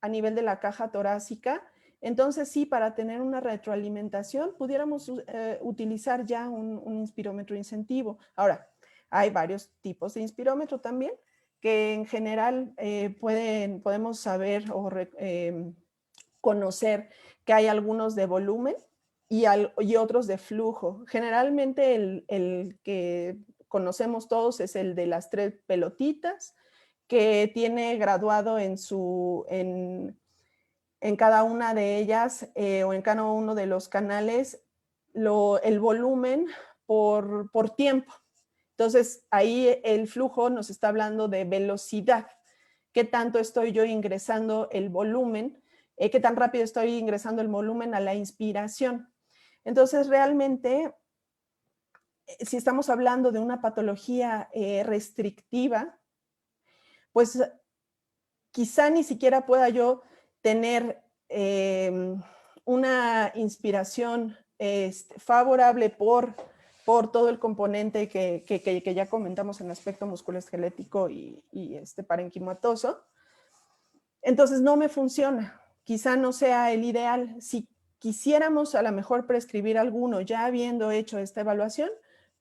a nivel de la caja torácica. Entonces sí, para tener una retroalimentación pudiéramos utilizar ya un inspirómetro incentivo. Ahora, hay varios tipos de inspirómetro también que en general podemos saber o conocer que hay algunos de volumen y otros de flujo. Generalmente el que conocemos todos es el de las 3 pelotitas, que tiene graduado en cada una de ellas o en cada uno de los canales el volumen por tiempo. Entonces, ahí el flujo nos está hablando de velocidad. ¿Qué tanto estoy yo ingresando el volumen? ¿Qué tan rápido estoy ingresando el volumen a la inspiración? Entonces, realmente, si estamos hablando de una patología restrictiva, pues quizá ni siquiera pueda yo tener una inspiración favorable por todo el componente que ya comentamos en el aspecto musculoesquelético y parenquimatoso. Entonces no me funciona. Quizá no sea el ideal. Si quisiéramos a lo mejor prescribir alguno ya habiendo hecho esta evaluación,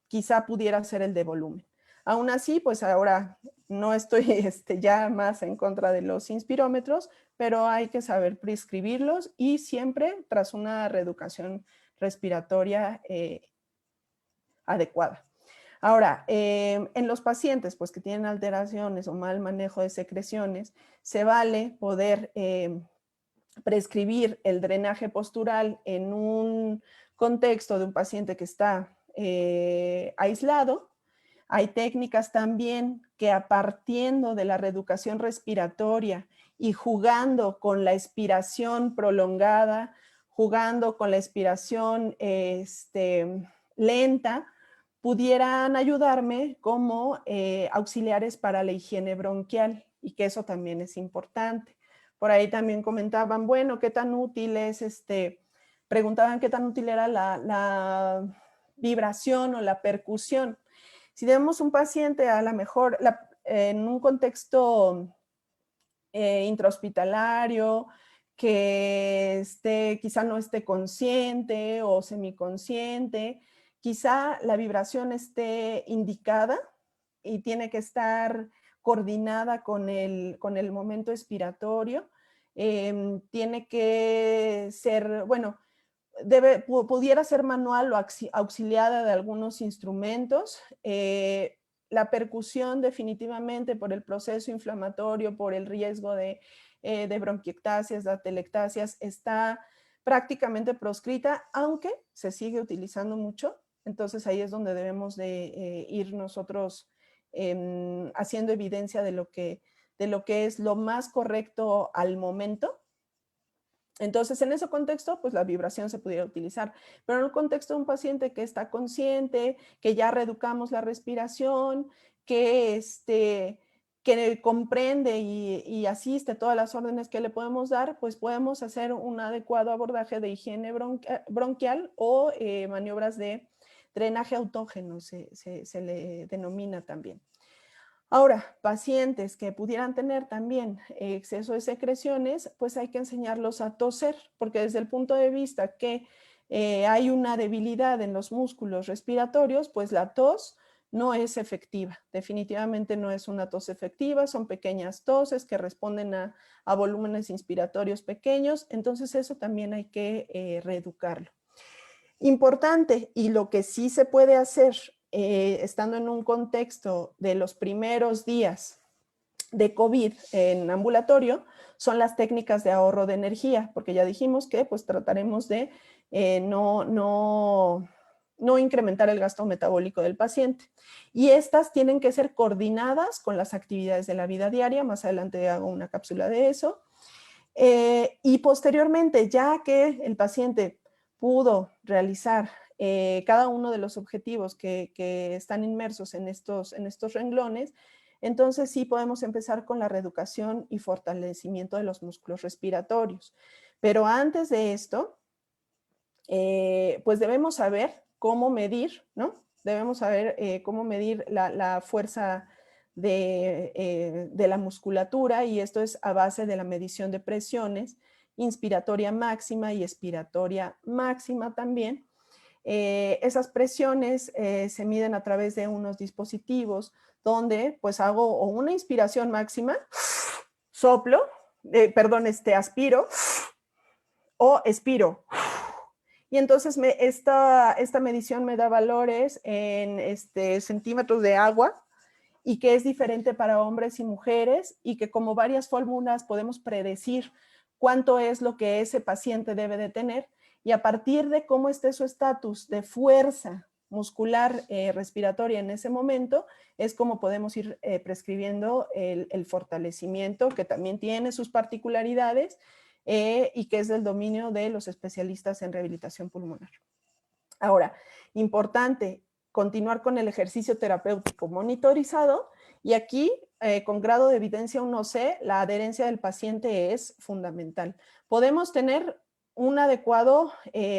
quizá pudiera ser el de volumen. Aún así, pues ahora no estoy ya más en contra de los inspirómetros, pero hay que saber prescribirlos y siempre tras una reeducación respiratoria adecuada. Ahora, en los pacientes pues, que tienen alteraciones o mal manejo de secreciones, se vale poder prescribir el drenaje postural en un contexto de un paciente que está aislado. Hay técnicas también que partiendo de la reeducación respiratoria y jugando con la expiración prolongada, jugando con la expiración lenta, pudieran ayudarme como auxiliares para la higiene bronquial y que eso también es importante. Por ahí también comentaban, bueno, ¿qué tan útil es preguntaban qué tan útil era la vibración o la percusión? Si tenemos un paciente a lo mejor en un contexto intrahospitalario, que quizá no esté consciente o semiconsciente, quizá la vibración esté indicada y tiene que estar coordinada con el momento expiratorio. Tiene que ser, bueno, pudiera ser manual o auxiliada de algunos instrumentos. La percusión definitivamente por el proceso inflamatorio, por el riesgo de bronquiectasias, de atelectasias, está prácticamente proscrita, aunque se sigue utilizando mucho. Entonces ahí es donde debemos de ir nosotros haciendo evidencia de lo que es lo más correcto al momento. Entonces, en ese contexto, pues la vibración se pudiera utilizar, pero en el contexto de un paciente que está consciente, que ya reeducamos la respiración, que comprende y asiste a todas las órdenes que le podemos dar, pues podemos hacer un adecuado abordaje de higiene bronquial o maniobras de drenaje autógeno, se le denomina también. Ahora, pacientes que pudieran tener también exceso de secreciones, pues hay que enseñarlos a toser, porque desde el punto de vista que hay una debilidad en los músculos respiratorios, pues la tos no es efectiva. Definitivamente no es una tos efectiva, son pequeñas toses que responden a volúmenes inspiratorios pequeños, entonces eso también hay que reeducarlo. Importante, y lo que sí se puede hacer estando en un contexto de los primeros días de COVID en ambulatorio, son las técnicas de ahorro de energía, porque ya dijimos que pues trataremos de no incrementar el gasto metabólico del paciente. Y estas tienen que ser coordinadas con las actividades de la vida diaria, más adelante hago una cápsula de eso. Y posteriormente, ya que el paciente pudo realizar cada uno de los objetivos que están inmersos en estos renglones, entonces sí podemos empezar con la reeducación y fortalecimiento de los músculos respiratorios. Pero antes de esto, pues debemos saber cómo medir, ¿no? Debemos saber cómo medir la fuerza de la musculatura, y esto es a base de la medición de presiones inspiratoria máxima y expiratoria máxima también. Esas presiones se miden a través de unos dispositivos donde pues hago una inspiración máxima, soplo, aspiro o expiro. Y entonces esta medición me da valores en centímetros de agua, y que es diferente para hombres y mujeres, y que como varias fórmulas podemos predecir cuánto es lo que ese paciente debe de tener. y a partir de cómo esté su estatus de fuerza muscular respiratoria en ese momento, es como podemos ir prescribiendo el fortalecimiento, que también tiene sus particularidades y que es del dominio de los especialistas en rehabilitación pulmonar. Ahora, importante, continuar con el ejercicio terapéutico monitorizado y aquí, con grado de evidencia 1C, la adherencia del paciente es fundamental. Podemos tener un adecuado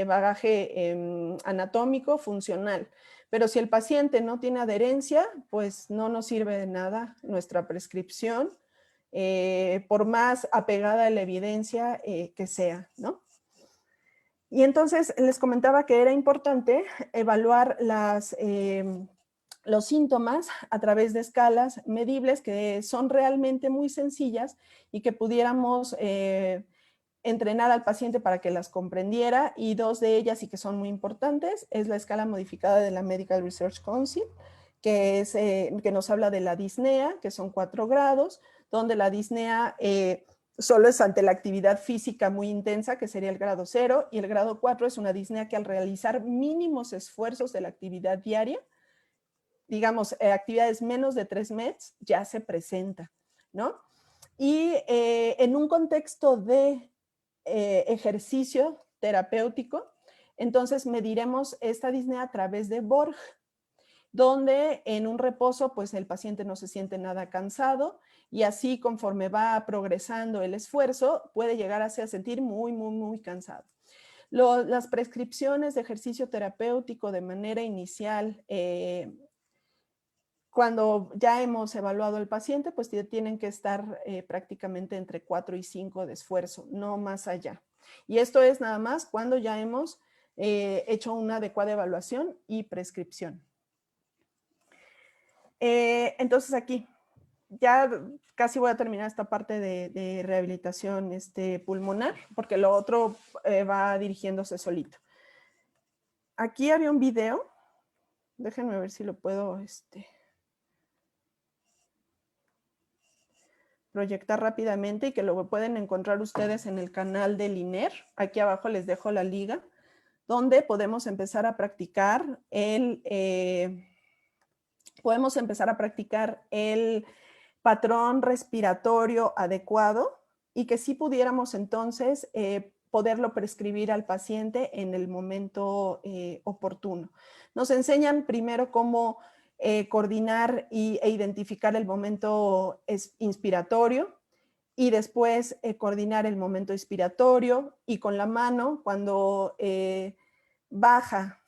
bagaje anatómico funcional, pero si el paciente no tiene adherencia, pues no nos sirve de nada nuestra prescripción, por más apegada a la evidencia que sea, ¿no? Y entonces les comentaba que era importante evaluar los síntomas a través de escalas medibles que son realmente muy sencillas y que pudiéramos entrenar al paciente para que las comprendiera, y dos de ellas, y que son muy importantes, es la escala modificada de la Medical Research Council, que nos habla de la disnea, que son 4 grados, donde la disnea solo es ante la actividad física muy intensa, que sería el grado 0, y el grado 4 es una disnea que al realizar mínimos esfuerzos de la actividad diaria, digamos, actividades menos de 3 METs, ya se presenta, ¿no? Y en un contexto de ejercicio terapéutico, entonces mediremos esta disnea a través de Borg, donde en un reposo pues el paciente no se siente nada cansado y así conforme va progresando el esfuerzo puede llegar a sentir muy cansado. Las prescripciones de ejercicio terapéutico de manera inicial, cuando ya hemos evaluado al paciente, pues tienen que estar prácticamente entre 4 y 5 de esfuerzo, no más allá. Y esto es nada más cuando ya hemos hecho una adecuada evaluación y prescripción. Entonces aquí, ya casi voy a terminar esta parte de rehabilitación pulmonar, porque lo otro va dirigiéndose solito. Aquí había un video, déjenme ver si lo puedo proyectar rápidamente y que lo pueden encontrar ustedes en el canal del INER. Aquí abajo les dejo la liga, donde podemos empezar a practicar el patrón respiratorio adecuado y que sí pudiéramos entonces poderlo prescribir al paciente en el momento oportuno. Nos enseñan primero cómo coordinar e identificar el momento inspiratorio y después coordinar el momento expiratorio y con la mano cuando baja,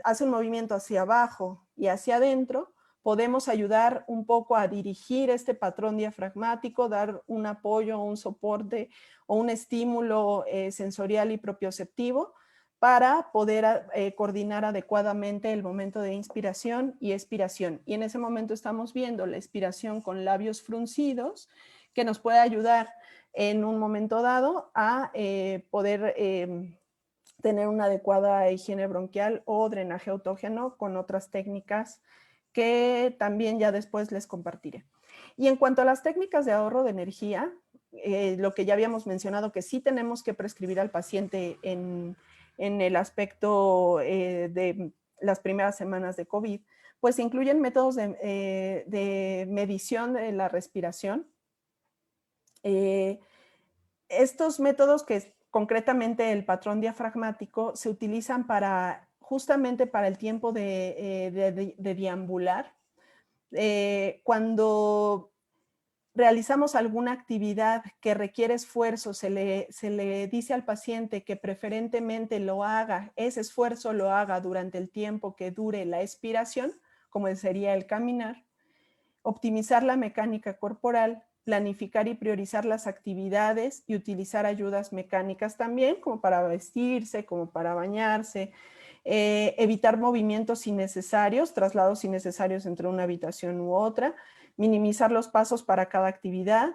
hace un movimiento hacia abajo y hacia adentro, podemos ayudar un poco a dirigir este patrón diafragmático, dar un apoyo, un soporte o un estímulo sensorial y propioceptivo para poder coordinar adecuadamente el momento de inspiración y expiración. Y en ese momento estamos viendo la expiración con labios fruncidos, que nos puede ayudar en un momento dado a poder tener una adecuada higiene bronquial o drenaje autógeno con otras técnicas que también ya después les compartiré. Y en cuanto a las técnicas de ahorro de energía, lo que ya habíamos mencionado, que sí tenemos que prescribir al paciente en el aspecto de las primeras semanas de COVID, pues incluyen métodos de medición de la respiración. Estos métodos, que concretamente el patrón diafragmático, se utilizan justamente para el tiempo de deambular. Cuando realizamos alguna actividad que requiere esfuerzo, se le dice al paciente que preferentemente ese esfuerzo lo haga durante el tiempo que dure la expiración, como sería el caminar, optimizar la mecánica corporal, planificar y priorizar las actividades y utilizar ayudas mecánicas también, como para vestirse, como para bañarse, evitar movimientos innecesarios, traslados innecesarios entre una habitación u otra, minimizar los pasos para cada actividad,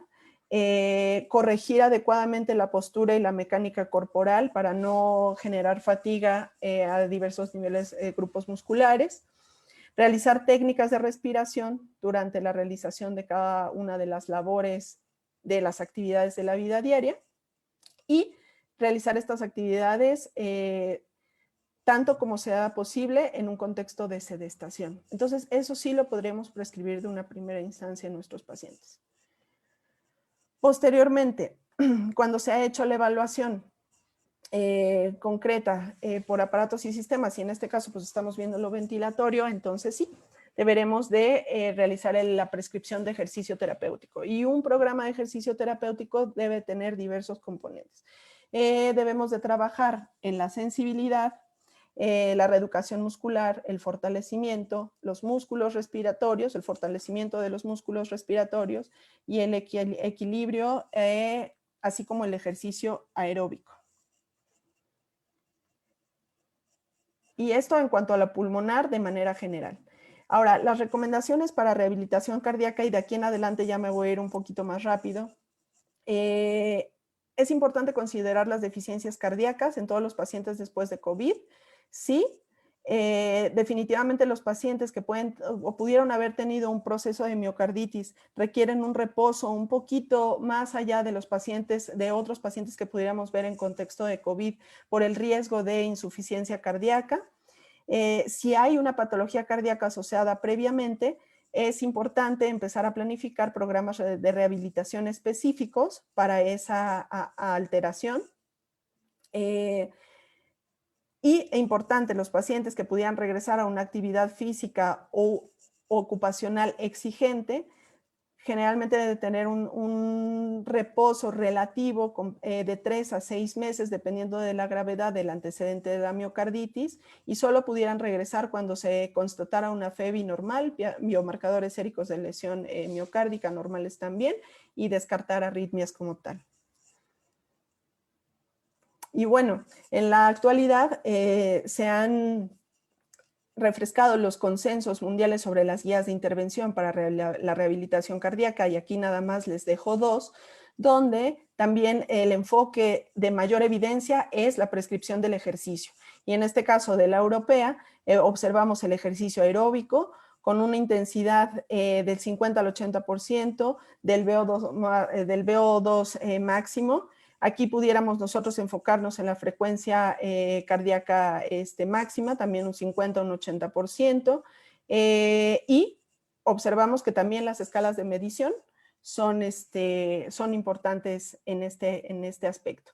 corregir adecuadamente la postura y la mecánica corporal para no generar fatiga a diversos niveles, grupos musculares, realizar técnicas de respiración durante la realización de cada una de las labores de las actividades de la vida diaria y realizar estas actividades tanto como sea posible en un contexto de sedestación. Entonces, eso sí lo podremos prescribir de una primera instancia en nuestros pacientes. Posteriormente, cuando se ha hecho la evaluación concreta por aparatos y sistemas, y en este caso pues estamos viendo lo ventilatorio, entonces sí, deberemos de realizar la prescripción de ejercicio terapéutico. Y un programa de ejercicio terapéutico debe tener diversos componentes. Debemos de trabajar en la sensibilidad, la reeducación muscular, el fortalecimiento, los músculos respiratorios, el fortalecimiento de los músculos respiratorios y el equilibrio, así como el ejercicio aeróbico. Y esto en cuanto a la pulmonar de manera general. Ahora, las recomendaciones para rehabilitación cardíaca, y de aquí en adelante ya me voy a ir un poquito más rápido. Es importante considerar las deficiencias cardíacas en todos los pacientes después de COVID. Sí, definitivamente los pacientes que pueden o pudieron haber tenido un proceso de miocarditis requieren un reposo un poquito más allá de los pacientes, de otros pacientes que pudiéramos ver en contexto de COVID por el riesgo de insuficiencia cardíaca. Si hay una patología cardíaca asociada previamente, es importante empezar a planificar programas de rehabilitación específicos para esa alteración. Y importante, los pacientes que pudieran regresar a una actividad física o ocupacional exigente, generalmente debe tener un reposo relativo de 3 a 6 meses, dependiendo de la gravedad del antecedente de la miocarditis, y solo pudieran regresar cuando se constatara una FEBI normal, biomarcadores séricos de lesión miocárdica normales también, y descartar arritmias como tal. Y bueno, en la actualidad se han refrescado los consensos mundiales sobre las guías de intervención para la rehabilitación cardíaca, y aquí nada más les dejo 2, donde también el enfoque de mayor evidencia es la prescripción del ejercicio. Y en este caso de la europea, observamos el ejercicio aeróbico con una intensidad del 50 al 80% del VO2 máximo. Aquí pudiéramos nosotros enfocarnos en la frecuencia cardíaca máxima, también un 50 o un 80%, y observamos que también las escalas de medición son importantes en este aspecto.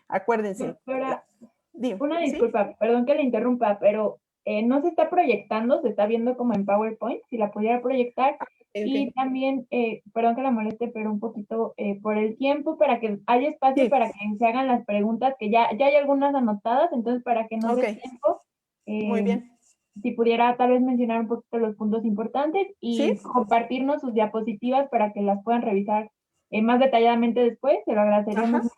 Acuérdense. Doctora, una ¿sí? disculpa, perdón que le interrumpa, pero no se está proyectando, se está viendo como en PowerPoint, si la pudiera proyectar. Okay. Y también, perdón que la moleste, pero un poquito por el tiempo, para que haya espacio para que se hagan las preguntas, que ya hay algunas anotadas, entonces para que no dé tiempo, muy bien. Si pudiera tal vez mencionar un poquito los puntos importantes y compartirnos sus diapositivas para que las puedan revisar más detalladamente después, se lo agradeceríamos mucho.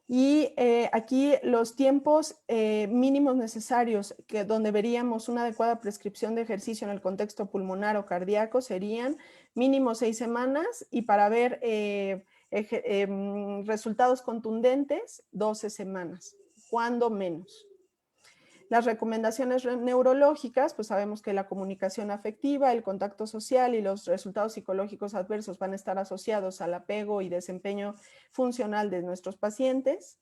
Y aquí los tiempos mínimos necesarios donde veríamos una adecuada prescripción de ejercicio en el contexto pulmonar o cardíaco serían mínimo 6 semanas, y para ver resultados contundentes 12 semanas, cuando menos. Las recomendaciones neurológicas, pues sabemos que la comunicación afectiva, el contacto social y los resultados psicológicos adversos van a estar asociados al apego y desempeño funcional de nuestros pacientes.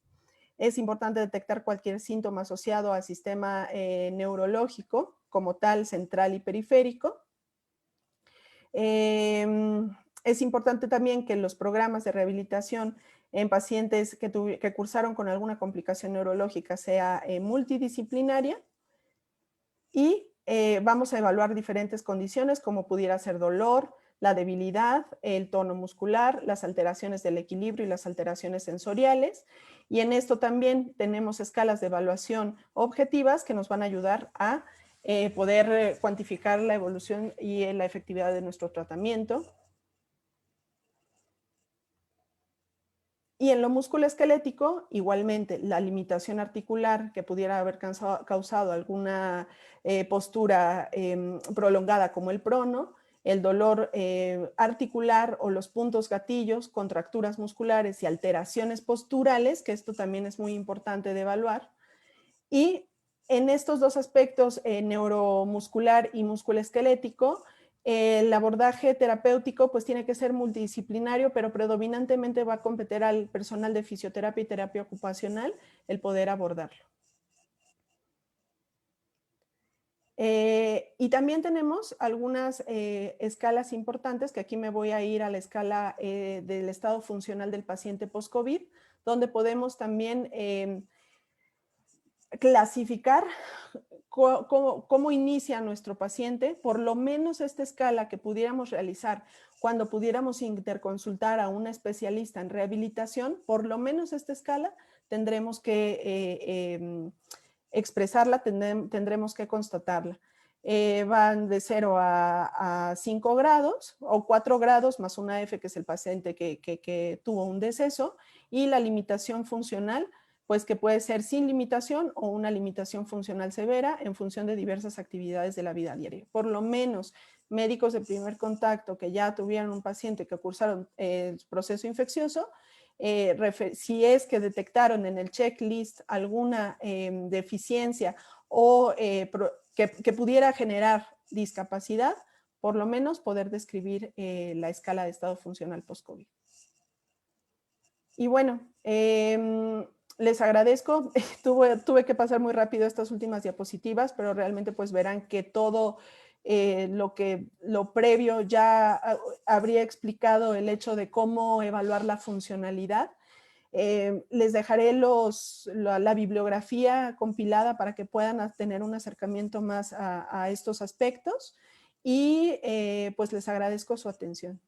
Es importante detectar cualquier síntoma asociado al sistema neurológico, como tal, central y periférico. Es importante también que los programas de rehabilitación en pacientes que cursaron con alguna complicación neurológica sea multidisciplinaria, y vamos a evaluar diferentes condiciones como pudiera ser dolor, la debilidad, el tono muscular, las alteraciones del equilibrio y las alteraciones sensoriales, y en esto también tenemos escalas de evaluación objetivas que nos van a ayudar a poder cuantificar la evolución y la efectividad de nuestro tratamiento. Y en lo musculoesquelético, igualmente, la limitación articular que pudiera haber causado alguna postura prolongada como el prono, el dolor articular o los puntos gatillos, contracturas musculares y alteraciones posturales, que esto también es muy importante de evaluar. Y en estos dos aspectos, neuromuscular y musculoesquelético, El abordaje terapéutico pues tiene que ser multidisciplinario, pero predominantemente va a competir al personal de fisioterapia y terapia ocupacional el poder abordarlo. Y también tenemos algunas escalas importantes, que aquí me voy a ir a la escala del estado funcional del paciente post-COVID, donde podemos también clasificar cómo inicia nuestro paciente. Por lo menos esta escala que pudiéramos realizar cuando pudiéramos interconsultar a un especialista en rehabilitación, por lo menos esta escala tendremos que expresarla, tendremos que constatarla. Van de 0 a 5 grados o 4 grados más una F, que es el paciente que tuvo un deceso, y la limitación funcional, pues que puede ser sin limitación o una limitación funcional severa en función de diversas actividades de la vida diaria. Por lo menos médicos de primer contacto que ya tuvieron un paciente que cursaron el proceso infeccioso, si es que detectaron en el checklist alguna deficiencia o que pudiera generar discapacidad, por lo menos poder describir la escala de estado funcional post-COVID. Y bueno, les agradezco. Tuve que pasar muy rápido estas últimas diapositivas, pero realmente pues verán que todo lo previo ya habría explicado el hecho de cómo evaluar la funcionalidad. Les dejaré la bibliografía compilada para que puedan tener un acercamiento más a estos aspectos, y pues les agradezco su atención.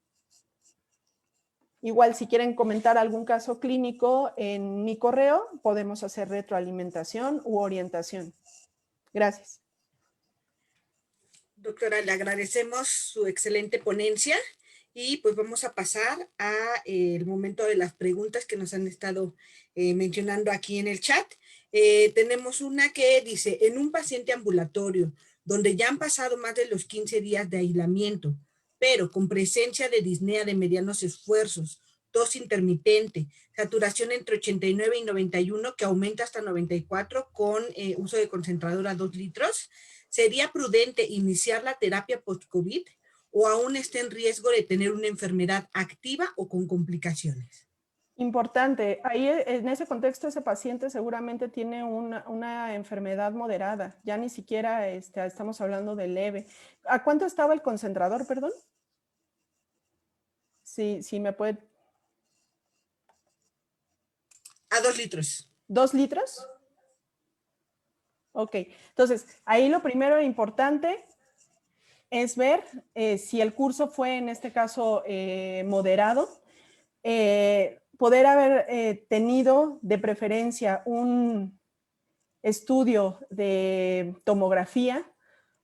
Igual, si quieren comentar algún caso clínico en mi correo, podemos hacer retroalimentación u orientación. Gracias. Doctora, le agradecemos su excelente ponencia y pues vamos a pasar a el momento de las preguntas que nos han estado mencionando aquí en el chat. Tenemos una que dice, en un paciente ambulatorio donde ya han pasado más de los 15 días de aislamiento, pero con presencia de disnea de medianos esfuerzos, tos intermitente, saturación entre 89 y 91 que aumenta hasta 94 con uso de concentradora 2 litros, ¿sería prudente iniciar la terapia post-COVID o aún está en riesgo de tener una enfermedad activa o con complicaciones? Importante, ahí en ese contexto ese paciente seguramente tiene una enfermedad moderada, ya ni siquiera estamos hablando de leve. ¿A cuánto estaba el concentrador, perdón? Sí, me puede... A 2 litros. ¿2 litros? Ok, entonces ahí lo primero importante es ver si el curso fue en este caso moderado, poder haber tenido de preferencia un estudio de tomografía,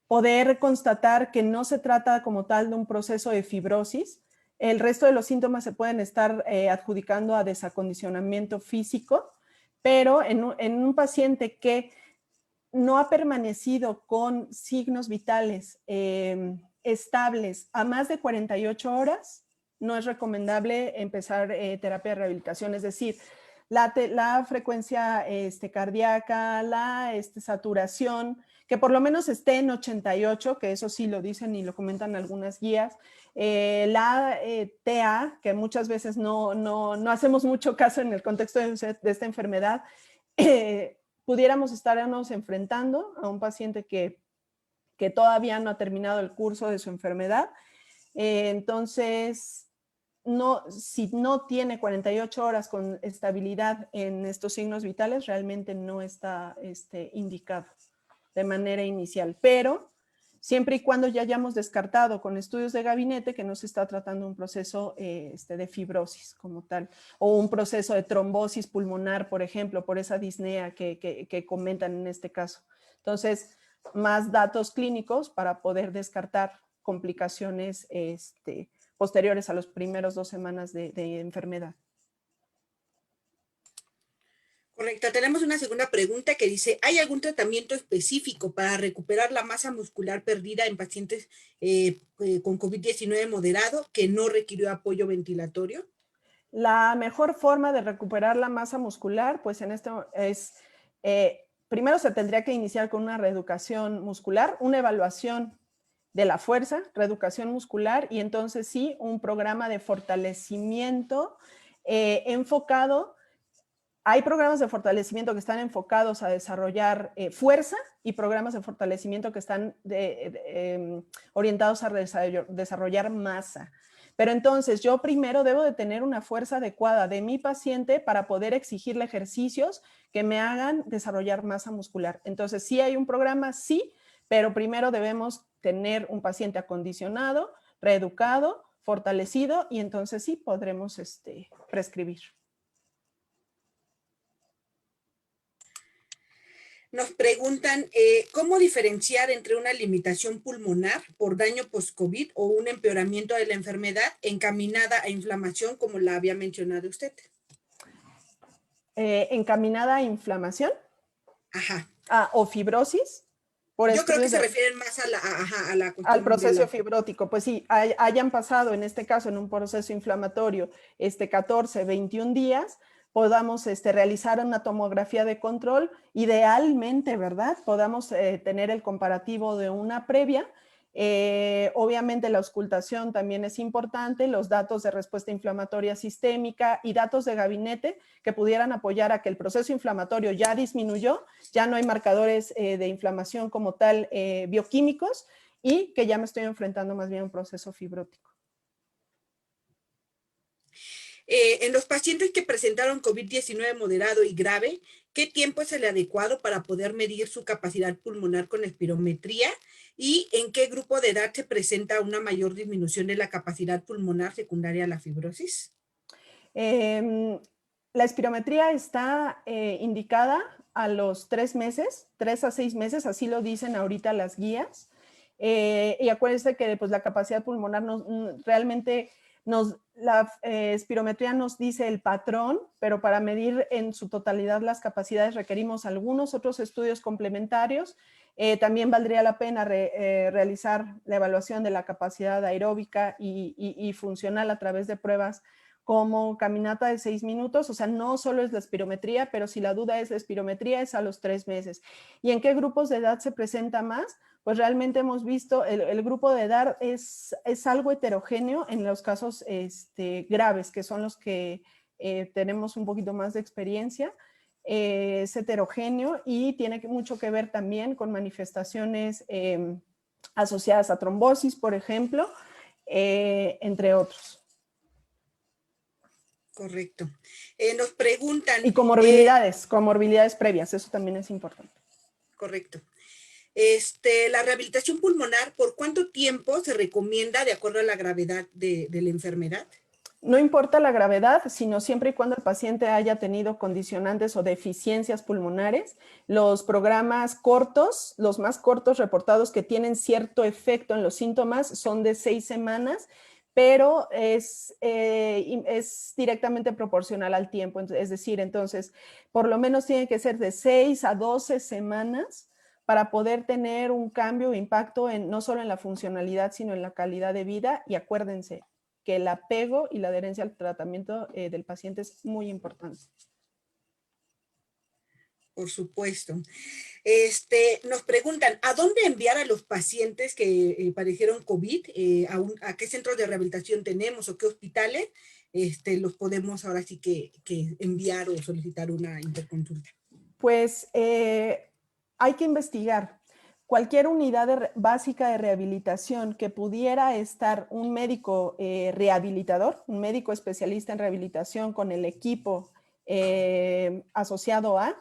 poder constatar que no se trata como tal de un proceso de fibrosis. El resto de los síntomas se pueden estar adjudicando a desacondicionamiento físico, pero en un paciente que no ha permanecido con signos vitales estables a más de 48 horas, no es recomendable empezar terapia de rehabilitación. Es decir, la frecuencia cardíaca, la saturación, que por lo menos esté en 88, que eso sí lo dicen y lo comentan algunas guías, la TA, que muchas veces no hacemos mucho caso en el contexto de esta enfermedad, pudiéramos estarnos enfrentando a un paciente que todavía no ha terminado el curso de su enfermedad. Entonces, si no tiene 48 horas con estabilidad en estos signos vitales, realmente no está indicado de manera inicial. Pero siempre y cuando ya hayamos descartado con estudios de gabinete que no se está tratando un proceso de fibrosis como tal, o un proceso de trombosis pulmonar, por ejemplo, por esa disnea que comentan en este caso. Entonces, más datos clínicos para poder descartar complicaciones posteriores a los primeros 2 semanas de enfermedad. Correcto. Tenemos una segunda pregunta que dice, ¿hay algún tratamiento específico para recuperar la masa muscular perdida en pacientes con COVID-19 moderado que no requirió apoyo ventilatorio? La mejor forma de recuperar la masa muscular, pues en esto es, primero se tendría que iniciar con una reeducación muscular, una evaluación de la fuerza, reeducación muscular y entonces sí, un programa de fortalecimiento enfocado. Hay programas de fortalecimiento que están enfocados a desarrollar fuerza y programas de fortalecimiento que están orientados a desarrollar masa. Pero entonces yo primero debo de tener una fuerza adecuada de mi paciente para poder exigirle ejercicios que me hagan desarrollar masa muscular. Entonces sí hay un programa, sí, pero primero debemos tener un paciente acondicionado, reeducado, fortalecido y entonces sí podremos prescribir. Nos preguntan cómo diferenciar entre una limitación pulmonar por daño post-COVID o un empeoramiento de la enfermedad encaminada a inflamación, como la había mencionado usted. Encaminada a inflamación. Ajá. O fibrosis. Yo creo que se refieren más a la cuestión al proceso fibrótico. Pues sí, hayan pasado en este caso en un proceso inflamatorio 14, 21 días, podamos realizar una tomografía de control, idealmente, ¿verdad? Podamos tener el comparativo de una previa. Obviamente la auscultación también es importante, los datos de respuesta inflamatoria sistémica y datos de gabinete que pudieran apoyar a que el proceso inflamatorio ya disminuyó, ya no hay marcadores de inflamación como tal bioquímicos y que ya me estoy enfrentando más bien a un proceso fibrótico. En los pacientes que presentaron COVID-19 moderado y grave, ¿qué tiempo es el adecuado para poder medir su capacidad pulmonar con espirometría? ¿Y en qué grupo de edad se presenta una mayor disminución de la capacidad pulmonar secundaria a la fibrosis? La espirometría está indicada a los 3 meses, 3 a 6 meses, así lo dicen ahorita las guías. Y acuérdense que pues, la capacidad pulmonar realmente la espirometría nos dice el patrón, pero para medir en su totalidad las capacidades requerimos algunos otros estudios complementarios. También valdría la pena realizar la evaluación de la capacidad aeróbica y funcional a través de pruebas como caminata de 6 minutos, o sea, no solo es la espirometría, pero si la duda es la espirometría, es a los 3 meses. ¿Y en qué grupos de edad se presenta más? Pues realmente hemos visto, el grupo de edad es algo heterogéneo en los casos graves, que son los que tenemos un poquito más de experiencia. Es heterogéneo y tiene mucho que ver también con manifestaciones asociadas a trombosis, por ejemplo, entre otros. Correcto. Nos preguntan... Y comorbilidades previas, eso también es importante. Correcto. La rehabilitación pulmonar, ¿por cuánto tiempo se recomienda de acuerdo a la gravedad de la enfermedad? No importa la gravedad, sino siempre y cuando el paciente haya tenido condicionantes o deficiencias pulmonares. Los programas cortos, los más cortos reportados que tienen cierto efecto en los síntomas son de 6 semanas, pero es directamente proporcional al tiempo. Es decir, entonces, por lo menos tiene que ser de 6 a 12 semanas para poder tener un cambio o impacto no solo en la funcionalidad, sino en la calidad de vida. Y acuérdense que el apego y la adherencia al tratamiento del paciente es muy importante. Por supuesto. Nos preguntan, ¿a dónde enviar a los pacientes que padecieron COVID? ¿A qué centros de rehabilitación tenemos o qué hospitales los podemos ahora sí que enviar o solicitar una interconsulta? Pues hay que investigar. Cualquier unidad básica de rehabilitación que pudiera estar un médico rehabilitador, un médico especialista en rehabilitación con el equipo asociado a,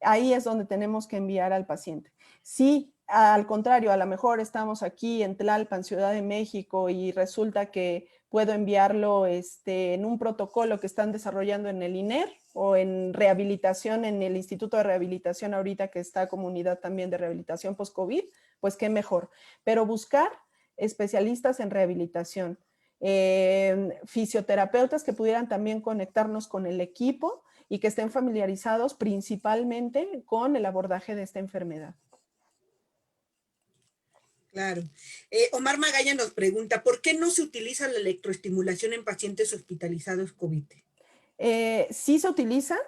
ahí es donde tenemos que enviar al paciente. Si al contrario, a lo mejor estamos aquí en Tlalpan, Ciudad de México, y resulta que puedo enviarlo en un protocolo que están desarrollando en el INER o en rehabilitación en el Instituto de Rehabilitación ahorita que está como unidad también de rehabilitación post-COVID, pues qué mejor. Pero buscar especialistas en rehabilitación, fisioterapeutas que pudieran también conectarnos con el equipo y que estén familiarizados principalmente con el abordaje de esta enfermedad. Claro. Omar Magaña nos pregunta, ¿por qué no se utiliza la electroestimulación en pacientes hospitalizados COVID? Sí se utiliza,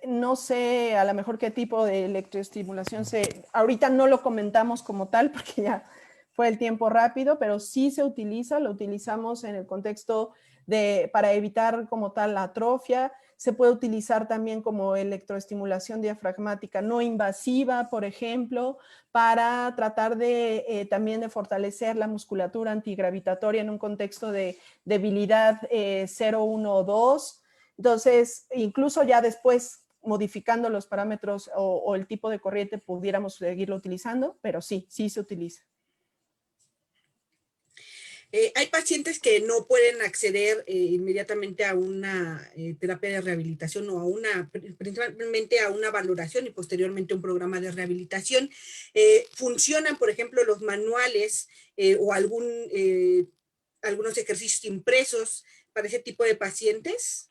no sé a lo mejor qué tipo de electroestimulación ahorita no lo comentamos como tal porque ya fue el tiempo rápido, pero sí se utiliza, lo utilizamos en el contexto para evitar como tal la atrofia. Se puede utilizar también como electroestimulación diafragmática no invasiva, por ejemplo, para tratar también de fortalecer la musculatura antigravitatoria en un contexto de debilidad 0, 1 o 2. Entonces, incluso ya después, modificando los parámetros o el tipo de corriente, pudiéramos seguirlo utilizando, pero sí se utiliza. Hay pacientes que no pueden acceder inmediatamente a una terapia de rehabilitación o principalmente a una valoración y posteriormente a un programa de rehabilitación. ¿Funcionan, por ejemplo, los manuales o algunos ejercicios impresos para ese tipo de pacientes?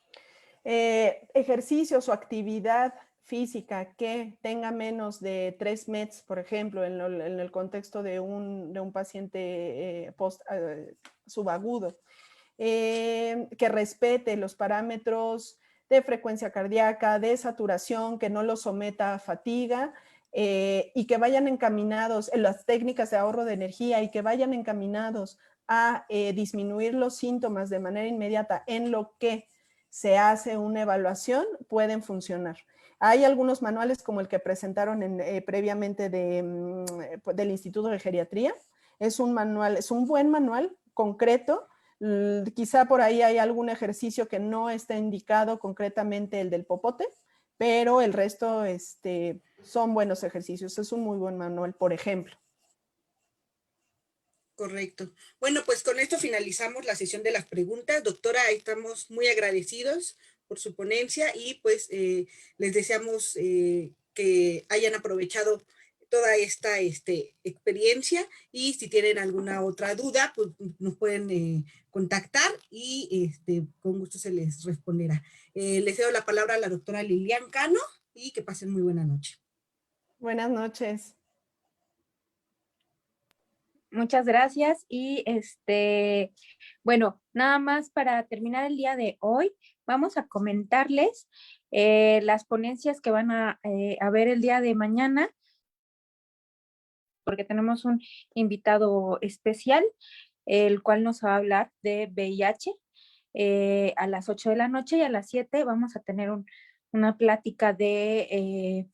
Ejercicios o actividad física que tenga menos de 3 METs, por ejemplo, en el contexto de un paciente subagudo, que respete los parámetros de frecuencia cardíaca, de saturación, que no lo someta a fatiga, y que vayan encaminados en las técnicas de ahorro de energía y que vayan encaminados a disminuir los síntomas de manera inmediata en lo que se hace una evaluación, pueden funcionar. Hay algunos manuales como el que presentaron previamente del Instituto de Geriatría. Es un buen manual concreto. Quizá por ahí hay algún ejercicio que no está indicado concretamente, el del popote, pero el resto son buenos ejercicios. Es un muy buen manual, por ejemplo. Correcto. Bueno, pues con esto finalizamos la sesión de las preguntas. Doctora, estamos muy agradecidos por su ponencia y pues les deseamos que hayan aprovechado toda esta experiencia y si tienen alguna otra duda, pues nos pueden contactar y con gusto se les responderá. Les cedo la palabra a la doctora Lilian Cano y que pasen muy buena noche. Buenas noches. Muchas gracias y bueno, nada más para terminar el día de hoy, vamos a comentarles las ponencias que van a ver el día de mañana, porque tenemos un invitado especial, el cual nos va a hablar de VIH. A las 8 de la noche y a las 7 vamos a tener una plática de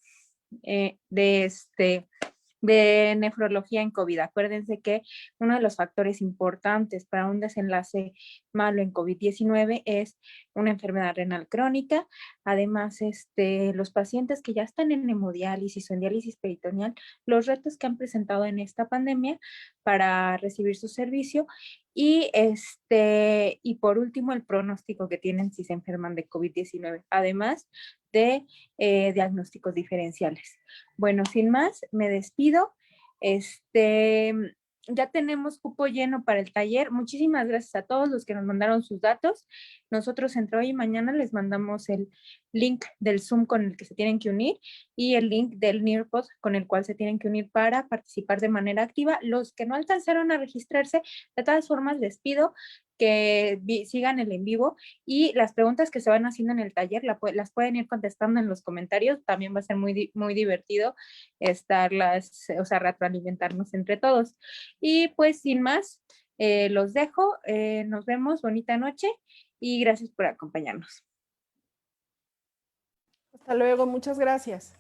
nefrología en COVID. Acuérdense que uno de los factores importantes para un desenlace malo en COVID-19 es una enfermedad renal crónica. Además, los pacientes que ya están en hemodiálisis o en diálisis peritoneal, los retos que han presentado en esta pandemia para recibir su servicio y por último el pronóstico que tienen si se enferman de COVID-19, además de diagnósticos diferenciales. Bueno, sin más, me despido. Ya tenemos cupo lleno para el taller. Muchísimas gracias a todos los que nos mandaron sus datos. Nosotros entre hoy y mañana les mandamos el link del Zoom con el que se tienen que unir y el link del Nearpod con el cual se tienen que unir para participar de manera activa. Los que no alcanzaron a registrarse, de todas formas les pido que sigan el en vivo y las preguntas que se van haciendo en el taller las pueden ir contestando en los comentarios. También va a ser muy, muy divertido retroalimentarnos entre todos. Y pues sin más, los dejo. Nos vemos. Bonita noche y gracias por acompañarnos. Hasta luego. Muchas gracias.